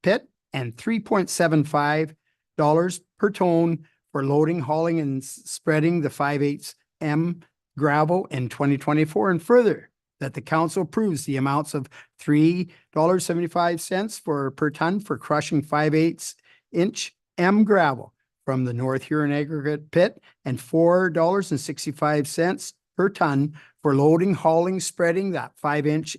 pit, and $3.75 per ton for loading, hauling, and spreading the 5/8 M gravel in 2024. And further, that the council approves the amounts of $3.75 per ton for crushing 5/8-inch M gravel from the North Huron aggregate pit, and $4.65 per ton for loading, hauling, spreading that 5-inch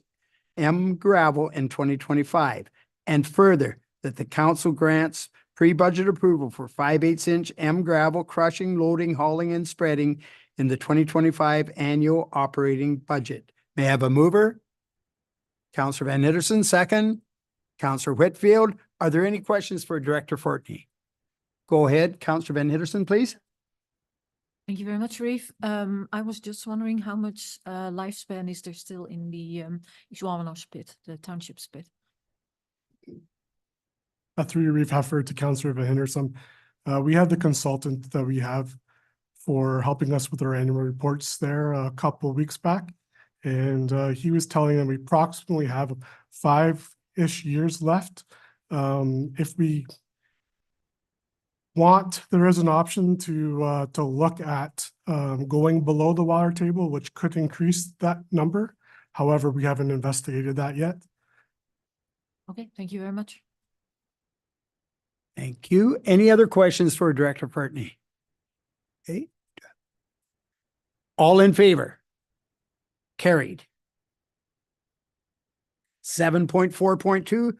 M gravel in 2025. And further, that the council grants pre-budget approval for 5/8-inch M gravel crushing, loading, hauling, and spreading in the 2025 annual operating budget. May I have a mover? Councillor Van Itterson, second. Councillor Whitfield. Are there any questions for Director Fortney? Go ahead, Councillor Van Itterson, please. Thank you very much, Reeve. I was just wondering how much lifespan is there still in the Zwamenos pit, the township's pit? Through you, Reeve Heffer, to Councillor Van Henderson. We have the consultant that we have for helping us with our annual reports there a couple of weeks back. And he was telling them we approximately have 5-ish years left. If we want, there is an option to look at going below the water table, which could increase that number. However, we haven't investigated that yet. Okay, thank you very much. Thank you. Any other questions for Director Fortney? Okay. All in favor? Carried. 7.4.2,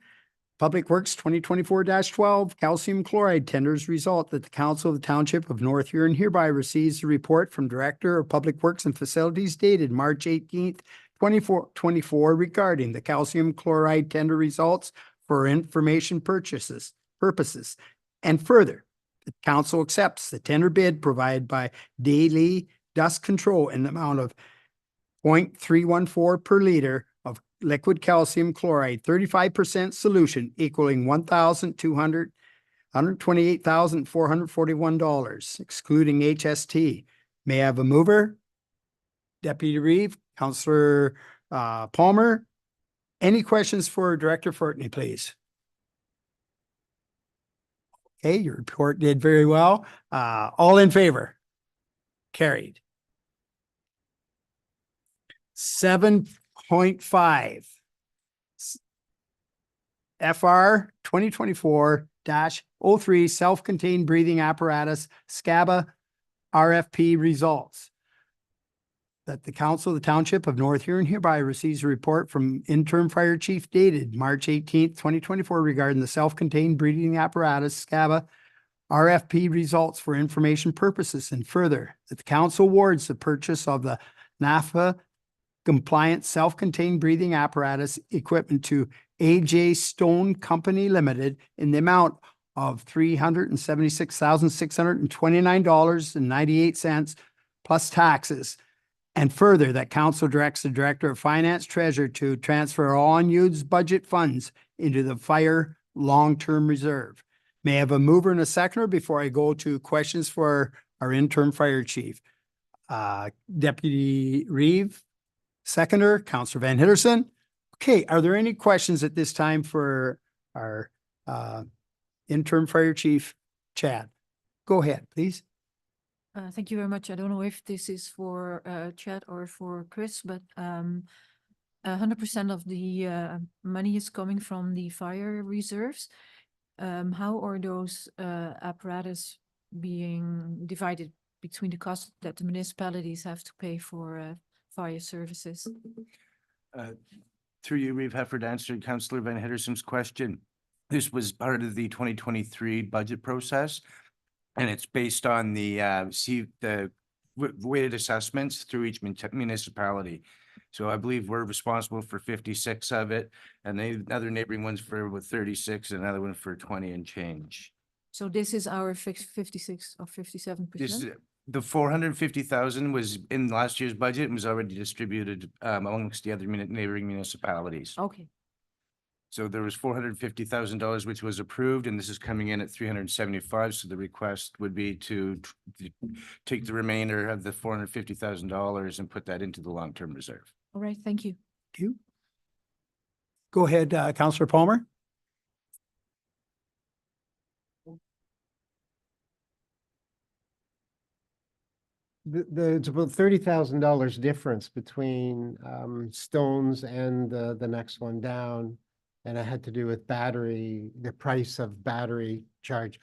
Public Works 2024-12, calcium chloride tenders result. That the Council of the Township of North Huron hereby receives a report from Director of Public Works and Facilities dated March 18th, 2024 regarding the calcium chloride tender results for information purposes. And further, the council accepts the tender bid provided by Daily Dust Control in the amount of 0.314 per liter of liquid calcium chloride, 35% solution equaling $128,441, excluding HST. May I have a mover? Deputy Reeve, Councillor Palmer. Any questions for Director Fortney, please? Okay, your report did very well. All in favor? Carried. 7.5. FR 2024-03 self-contained breathing apparatus SCABA RFP results. That the Council of the Township of North Huron hereby receives a report from Interim Fire Chief dated March 18th, 2024 regarding the self-contained breathing apparatus SCABA RFP results for information purposes. And further, that the council awards the purchase of the NAFA compliant self-contained breathing apparatus equipment to AJ Stone Company Limited in the amount of $376,629.98 plus taxes, And further, that council directs the Director of Finance Treasurer to transfer all unused budget funds into the fire long-term reserve. May I have a mover and a seconder before I go to questions for our interim fire chief? Deputy Reeve, seconder, Councillor Van Hitterson. Okay, are there any questions at this time for our interim fire chief, Chad? Go ahead, please. Thank you very much. I don't know if this is for Chad or for Chris, but 100% of the money is coming from the fire reserves. How are those apparatus being divided between the cost that the municipalities have to pay for fire services? Through you, Reeve Hefford, answered Councillor Van Hitterson's question. This was part of the 2023 budget process, and it's based on the weighted assessments through each municipality. So I believe we're responsible for 56 of it, and the other neighboring ones with 36, and another one for 20 and change. So this is our 56 or 57%? The 450,000 was in last year's budget and was already distributed amongst the other neighboring municipalities. Okay. So there was $450,000, which was approved, and this is coming in at 375. So the request would be to take the remainder of the $450,000 and put that into the long-term reserve. All right, thank you. Thank you. Go ahead, Councillor Palmer. It's about $30,000 difference between Stones and the next one down. And it had to do with the price of battery charge.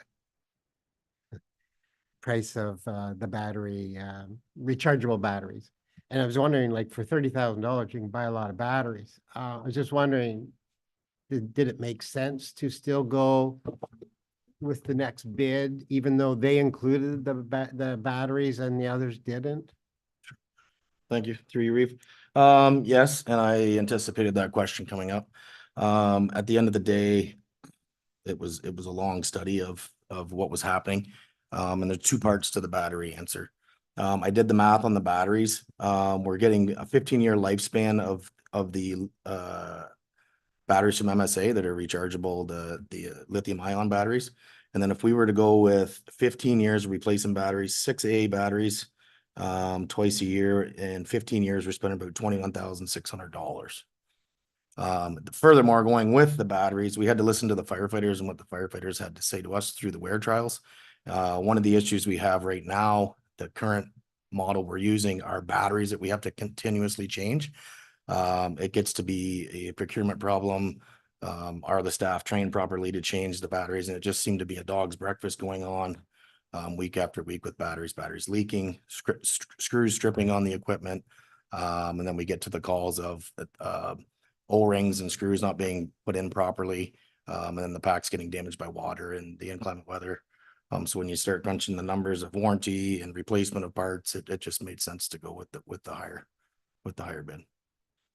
Price of the battery, rechargeable batteries. And I was wondering, like, for $30,000, you can buy a lot of batteries. I was just wondering, did it make sense to still go with the next bid, even though they included the batteries and the others didn't? Thank you. Through you, Reeve. Yes, and I anticipated that question coming up. At the end of the day, it was a long study of what was happening. And there's two parts to the battery answer. I did the math on the batteries. We're getting a 15-year lifespan of the batteries from MSA that are rechargeable, the lithium ion batteries. And then if we were to go with 15 years of replacing batteries, 6 AA batteries, twice a year, in 15 years, we're spending about $21,600. Furthermore, going with the batteries, we had to listen to the firefighters and what the firefighters had to say to us through the wear trials. One of the issues we have right now, the current model we're using, are batteries that we have to continuously change. It gets to be a procurement problem. Are the staff trained properly to change the batteries? And it just seemed to be a dog's breakfast going on week after week with batteries leaking, screws stripping on the equipment. And then we get to the calls of O-rings and screws not being put in properly. And then the packs getting damaged by water and the inclement weather. So when you start crunching the numbers of warranty and replacement of parts, it just made sense to go with the higher bid.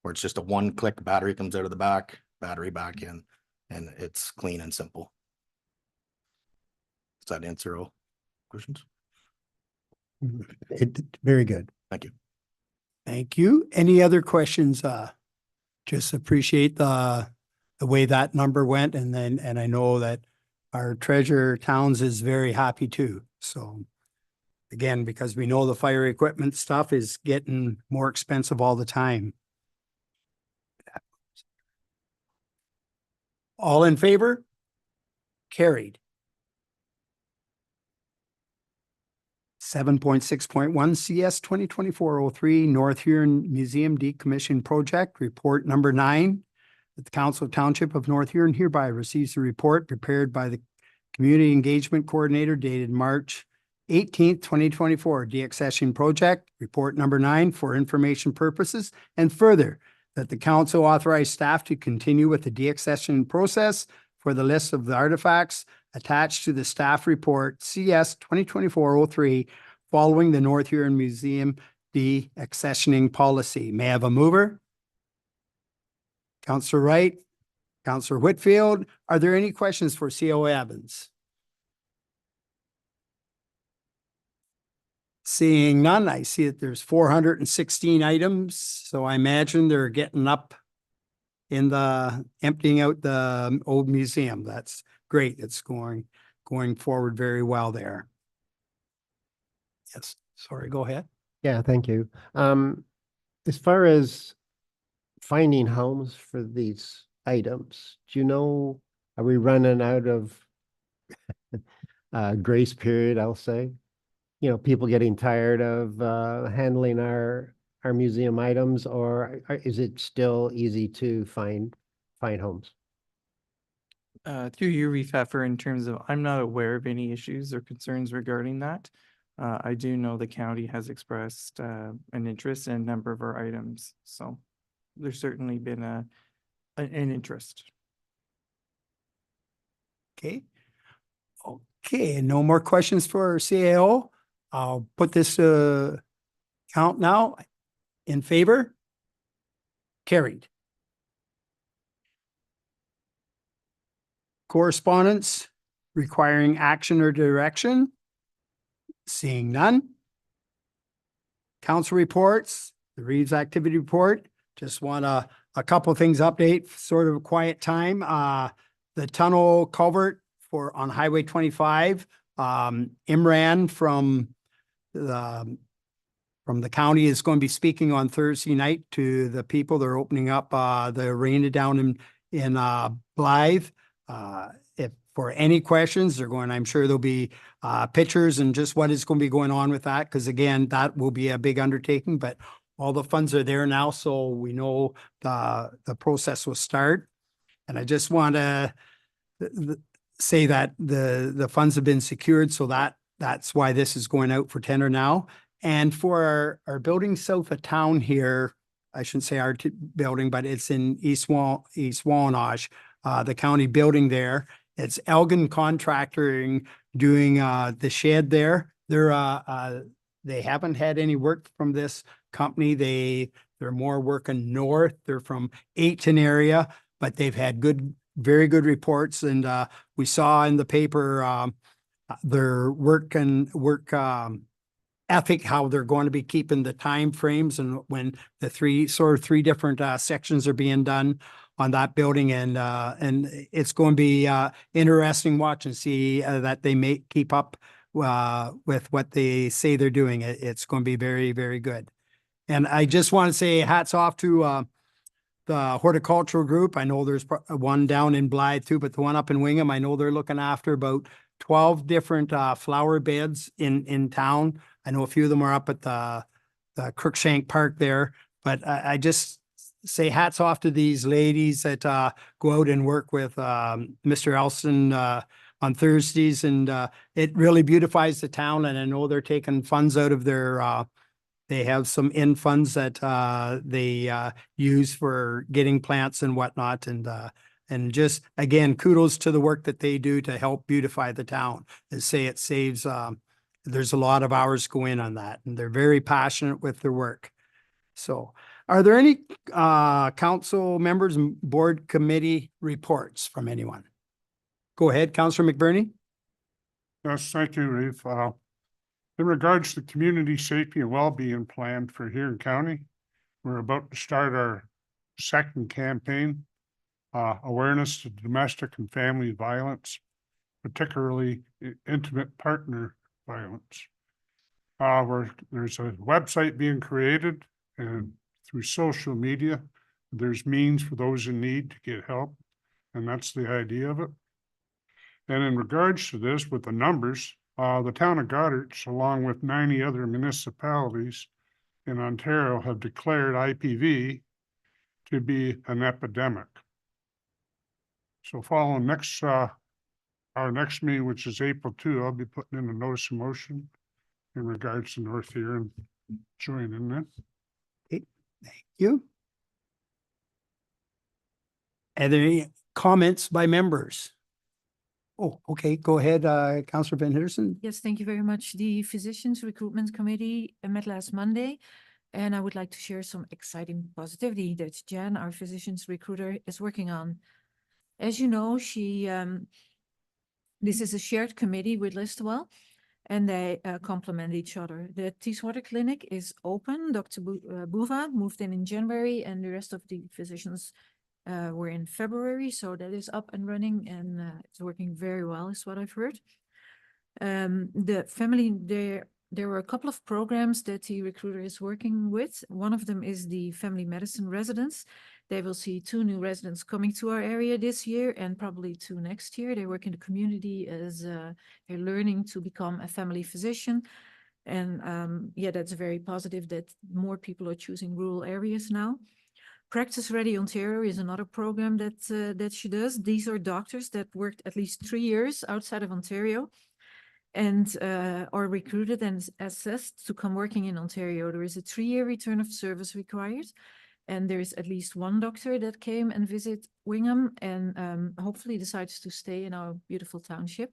Where it's just a one-click battery comes out of the back, battery back in, and it's clean and simple. Does that answer all questions? Very good. Thank you. Thank you. Any other questions? Just appreciate the way that number went, and I know that our treasurer Towns is very happy too. So again, because we know the fire equipment stuff is getting more expensive all the time. All in favor? Carried. 7.6.1 CS 2024-03 North Huron Museum Decommission Project, Report Number 9. That the Council of Township of North Huron hereby receives the report prepared by the Community Engagement Coordinator dated March 18th, 2024, deaccession project, Report Number 9 for information purposes, and further that the council authorize staff to continue with the deaccession process for the list of the artifacts attached to the staff report CS 2024-03 following the North Huron Museum deaccessioning policy. May I have a mover? Councillor Wright, Councillor Whitfield. Are there any questions for CO Evans? Seeing none, I see that there's 416 items, so I imagine they're getting up in the, emptying out the old museum. That's great. It's going forward very well there. Yes, sorry, go ahead. Yeah, thank you. As far as finding homes for these items, do you know, are we running out of grace period, I'll say? You know, people getting tired of handling our museum items, or is it still easy to find homes? Through you, Reef Heifer, in terms of, I'm not aware of any issues or concerns regarding that. I do know the county has expressed an interest in a number of our items, so there's certainly been an interest. Okay. Okay, no more questions for CAO. I'll put this count now. In favor? Carried. Correspondence requiring action or direction? Seeing none. Council reports, the Reeves activity report. Just want a couple things update, sort of a quiet time. The tunnel culvert on Highway 25, Imran from the county is going to be speaking on Thursday night to the people. They're opening up the arena down in Blythe. If for any questions, I'm sure there'll be pictures and just what is going to be going on with that. Because again, that will be a big undertaking, but all the funds are there now. So we know the process will start. And I just want to say that the funds have been secured. So that's why this is going out for tender now. And for our building south of town here, I shouldn't say our building, but it's in East Wallenosh, the county building there. It's Elgin Contracting doing the shed there. They haven't had any work from this company. They're more working north. They're from Ayton area, but they've had very good reports. And we saw in the paper their work ethic, how they're going to be keeping the time frames and when the three different sections are being done on that building. And it's going to be interesting watch and see that they may keep up with what they say they're doing. It's going to be very, very good. And I just want to say hats off to the horticultural group. I know there's one down in Blythe too, but the one up in Wingham, I know they're looking after about 12 different flower beds in town. I know a few of them are up at the Crookshank Park there, but I just say hats off to these ladies that go out and work with Mr. Elson on Thursdays, and it really beautifies the town. And I know they're taking funds out of their they have some in funds that they use for getting plants and whatnot. And just, again, kudos to the work that they do to help beautify the town. They say it saves, there's a lot of hours go in on that, and they're very passionate with their work. So are there any council members and board committee reports from anyone? Go ahead, Councillor McBurney. Yes, thank you, Reeve. In regards to community safety and well-being plan for Huron County, we're about to start our second campaign, awareness to domestic and family violence, particularly intimate partner violence. There's a website being created, and through social media, there's means for those in need to get help, and that's the idea of it. And in regards to this, with the numbers, the town of Goderich, along with 90 other municipalities in Ontario, have declared IPV to be an epidemic. So following our next meeting, which is April 2, I'll be putting in a notice of motion in regards to North Huron joining that. Okay, thank you. Are there any comments by members? Oh, okay, go ahead, Councillor Van Henderson. Yes, thank you very much. The Physicians Recruitment Committee met last Monday, and I would like to share some exciting positivity that Jan, our physicians recruiter, is working on. As you know, this is a shared committee with Listowel, and they complement each other. The Teeswater Clinic is open. Dr. Buva moved in January, and the rest of the physicians were in February. So that is up and running, and it's working very well, is what I've heard. The family, there were a couple of programs that the recruiter is working with. One of them is the family medicine residents. They will see 2 new residents coming to our area this year and probably 2 next year. They work in the community as they're learning to become a family physician. And yeah, that's very positive that more people are choosing rural areas now. Practice Ready Ontario is another program that she does. These are doctors that worked at least 3 years outside of Ontario and are recruited and assessed to come working in Ontario. There is a 3-year return of service required, and there's at least 1 doctor that came and visit Wingham and hopefully decides to stay in our beautiful township.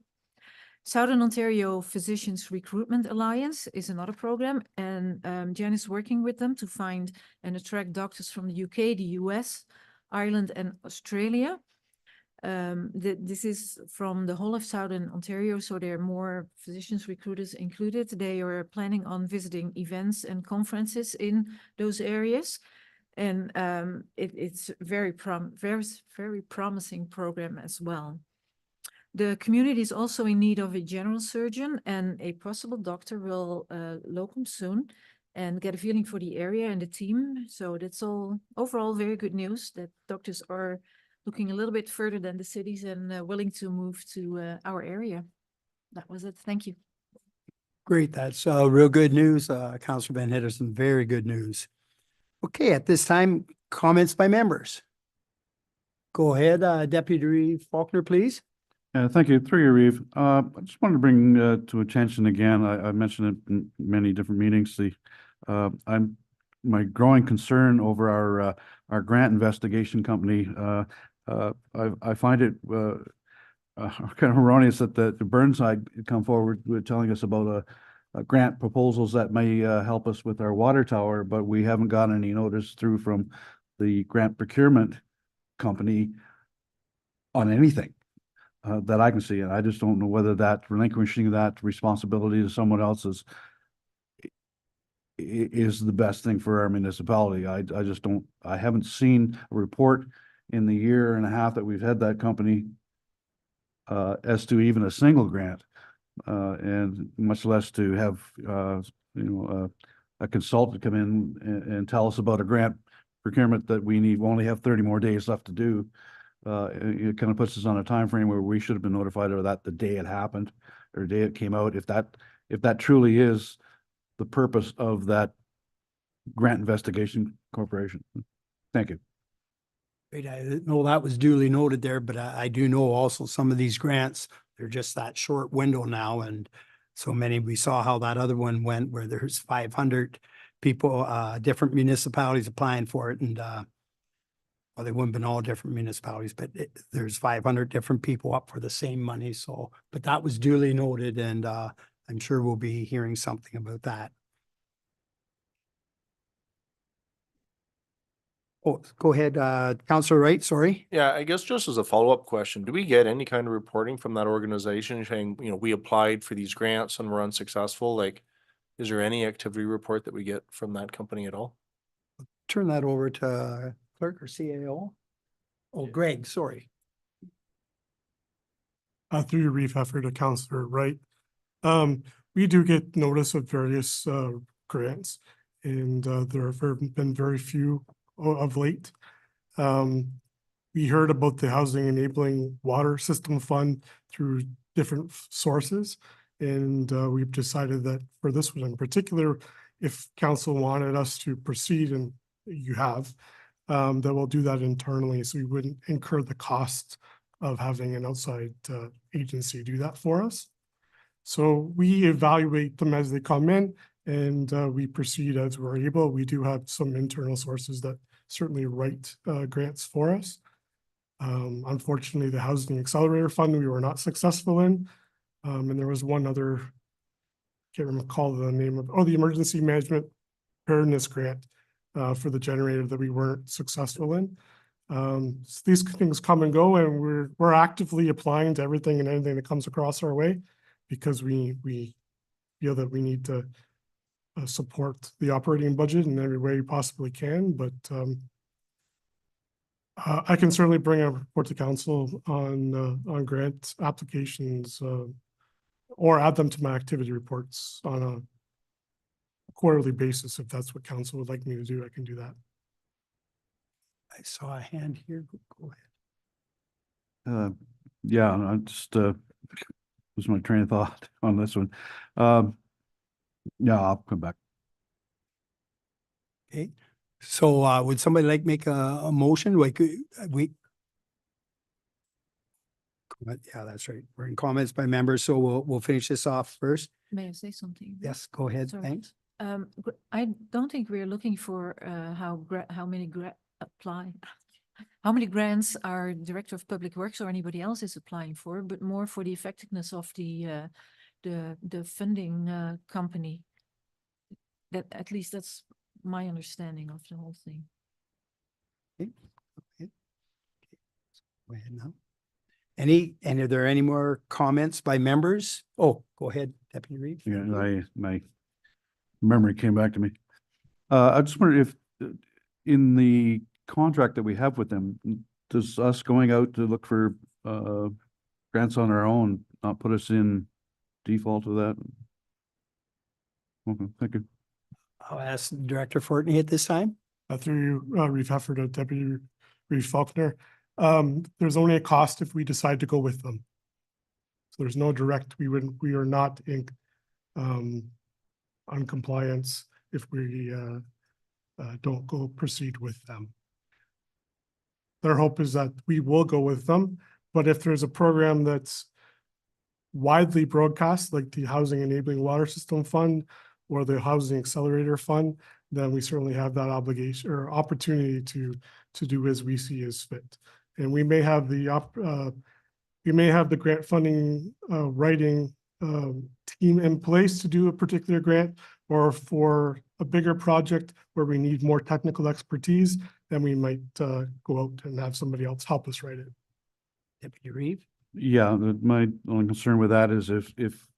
Southern Ontario Physicians Recruitment Alliance is another program, and Jen is working with them to find and attract doctors from the UK, the US, Ireland, and Australia. This is from the whole of Southern Ontario, so there are more physicians recruiters included. They are planning on visiting events and conferences in those areas, and it's very promising program as well. The community is also in need of a general surgeon, and a possible doctor will locum soon and get a feeling for the area and the team. So that's all overall very good news that doctors are looking a little bit further than the cities and willing to move to our area. That was it. Thank you. Great. That's real good news, Councillor Van Henderson. Very good news. Okay, at this time, comments by members. Go ahead, Deputy Faulkner, please. Thank you. Through you, Reeve. I just wanted to bring to attention again, I mentioned it in many different meetings, my growing concern over our grant investigation company. I find it kind of erroneous that the Burnside come forward with telling us about grant proposals that may help us with our water tower, but we haven't got any notice through from the grant procurement company on anything that I can see. And I just don't know whether that relinquishing that responsibility to someone else is the best thing for our municipality. I just don't, I haven't seen a report in the 1.5 years that we've had that company as to even a single grant, and much less to have a consultant come in and tell us about a grant procurement that we only have 30 more days left to do. It kind of puts us on a time frame where we should have been notified of that the day it happened or the day it came out. If that truly is the purpose of that grant investigation corporation. Thank you. Great. I know that was duly noted there, but I do know also some of these grants, they're just that short window now. And so many, we saw how that other one went where there's 500 people, different municipalities applying for it. And well, they wouldn't have been all different municipalities, but there's 500 different people up for the same money. So, but that was duly noted, and I'm sure we'll be hearing something about that. Oh, go ahead, Councillor Wright, sorry. Yeah, I guess just as a follow-up question, do we get any kind of reporting from that organization saying, we applied for these grants and were unsuccessful? Like, is there any activity report that we get from that company at all? Turn that over to clerk or CAO. Oh, Greg, sorry. Through your Reeve effort to Councillor Wright. We do get notice of various grants, and there have been very few of late. We heard about the Housing Enabling Water System Fund through different sources, and we've decided that for this one in particular, if council wanted us to proceed, and you have, that we'll do that internally, so we wouldn't incur the cost of having an outside agency do that for us. So we evaluate them as they come in, and we proceed as we're able. We do have some internal sources that certainly write grants for us. Unfortunately, the Housing Accelerator Fund we were not successful in. And there was one other, can't recall the name of, the Emergency Management Preparedness Grant for the generator that we weren't successful in. So these things come and go, and we're actively applying to everything and anything that comes across our way, because we feel that we need to support the operating budget in every way we possibly can, but I can certainly bring a report to council on grant applications or add them to my activity reports on a quarterly basis. If that's what council would like me to do, I can do that. I saw a hand here. Go ahead. Yeah, I just, was my train of thought on this one. Yeah, I'll come back. Okay, so would somebody like make a motion? Like we. Yeah, that's right. We're in comments by members, so we'll finish this off first. May I say something? Yes, go ahead. Sorry. Thanks. I don't think we're looking for how many how many grants our Director of Public Works or anybody else is applying for, but more for the effectiveness of the funding company. That at least that's my understanding of the whole thing. Okay. Okay. Go ahead now. And are there any more comments by members? Oh, go ahead, Deputy Reeve. Yeah, my memory came back to me. I just wondered if in the contract that we have with them, does us going out to look for grants on our own not put us in default of that? Okay, thank you. I'll ask Director Fortney at this time. Through you, Reeve Heffer to Deputy Reeve Faulkner. There's only a cost if we decide to go with them. So there's no direct, we are not in on compliance if we don't proceed with them. Their hope is that we will go with them, but if there's a program that's widely broadcast, like the Housing Enabling Water System Fund or the Housing Accelerator Fund, then we certainly have that obligation or opportunity to do as we see as fit. And we may have the grant funding writing team in place to do a particular grant, or for a bigger project where we need more technical expertise, then we might go out and have somebody else help us write it. Deputy Reeve. Yeah, my only concern with that is if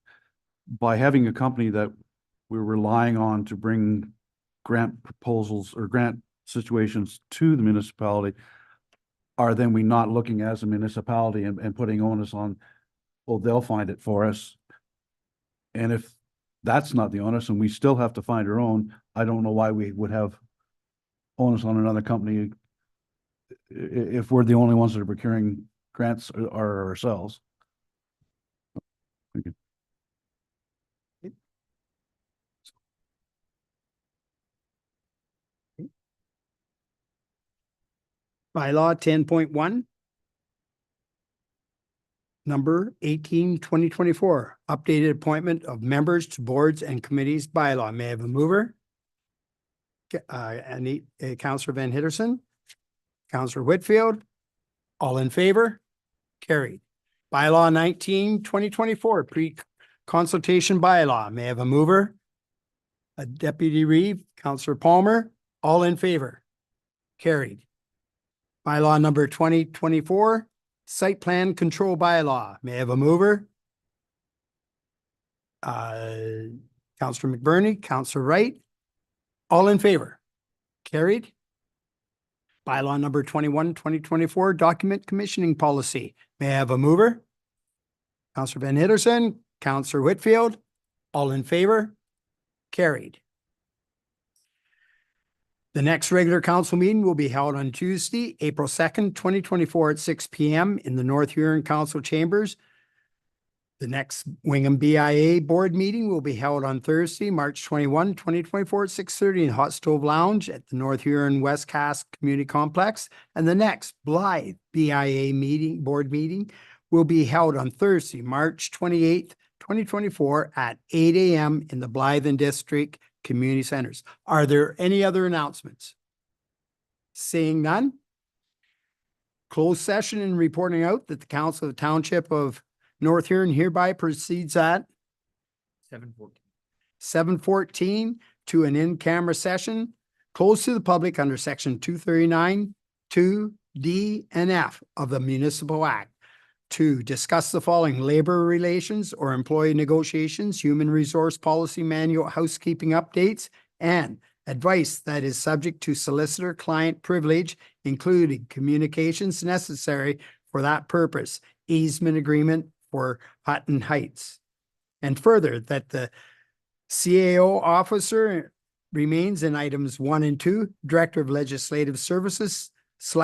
by having a company that we're relying on to bring grant proposals or grant situations to the municipality, are then we not looking as a municipality and putting onus on, well, they'll find it for us. And if that's not the onus and we still have to find our own, I don't know why we would have onus on another company if we're the only ones that are procuring grants are ourselves. Thank you. Bylaw 10.1. Number 18/2024, updated appointment of members to boards and committees bylaw. May I have a mover? Councillor Van Hitterson, Councillor Whitfield, all in favor? Carried. Bylaw 19/2024, pre-consultation bylaw. May I have a mover? Deputy Reeve, Councillor Palmer, all in favor? Carried. Bylaw number 2024, site plan control bylaw. May I have a mover? Councillor McBurney, Councillor Wright, all in favor? Carried. Bylaw number 21/2024, document commissioning policy. May I have a mover? Councillor Van Hitterson, Councillor Whitfield, all in favor? Carried. The next regular council meeting will be held on Tuesday, April 2nd, 2024 at 6 p.m. in the North Huron Council Chambers. The next Wingham BIA board meeting will be held on Thursday, March 21, 2024 at 6:30 in Hot Stove Lounge at the North Huron West Cass Community Complex. And the next Blythe BIA board meeting will be held on Thursday, March 28th, 2024 at 8 a.m. in the Blythe and District Community Centers. Are there any other announcements? Seeing none. Closed session and reporting out that the Council of the Township of North Huron hereby proceeds at 7:14 to an in-camera session closed to the public under section 239, 2D and F of the Municipal Act 2, discuss the following: labor relations or employee negotiations, human resource policy manual, housekeeping updates, and advice that is subject to solicitor-client privilege, including communications necessary for that purpose, easement agreement for Hutton Heights. And further, that the CAO officer remains in items 1 and 2, Director of Legislative Services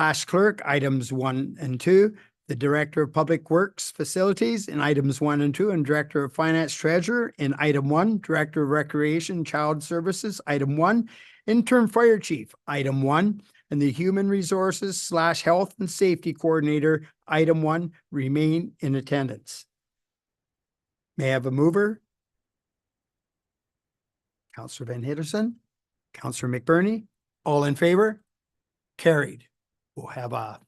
/ clerk, items 1 and 2, the Director of Public Works Facilities in items 1 and 2, and Director of Finance Treasurer in item 1, Director of Recreation Child Services, item 1, Interim Fire Chief, item 1, and the Human Resources / Health and Safety Coordinator, item 1, remain in attendance. May I have a mover? Counselor Van Hitterson, Counselor McBurney, all in favor? Carried. We'll have a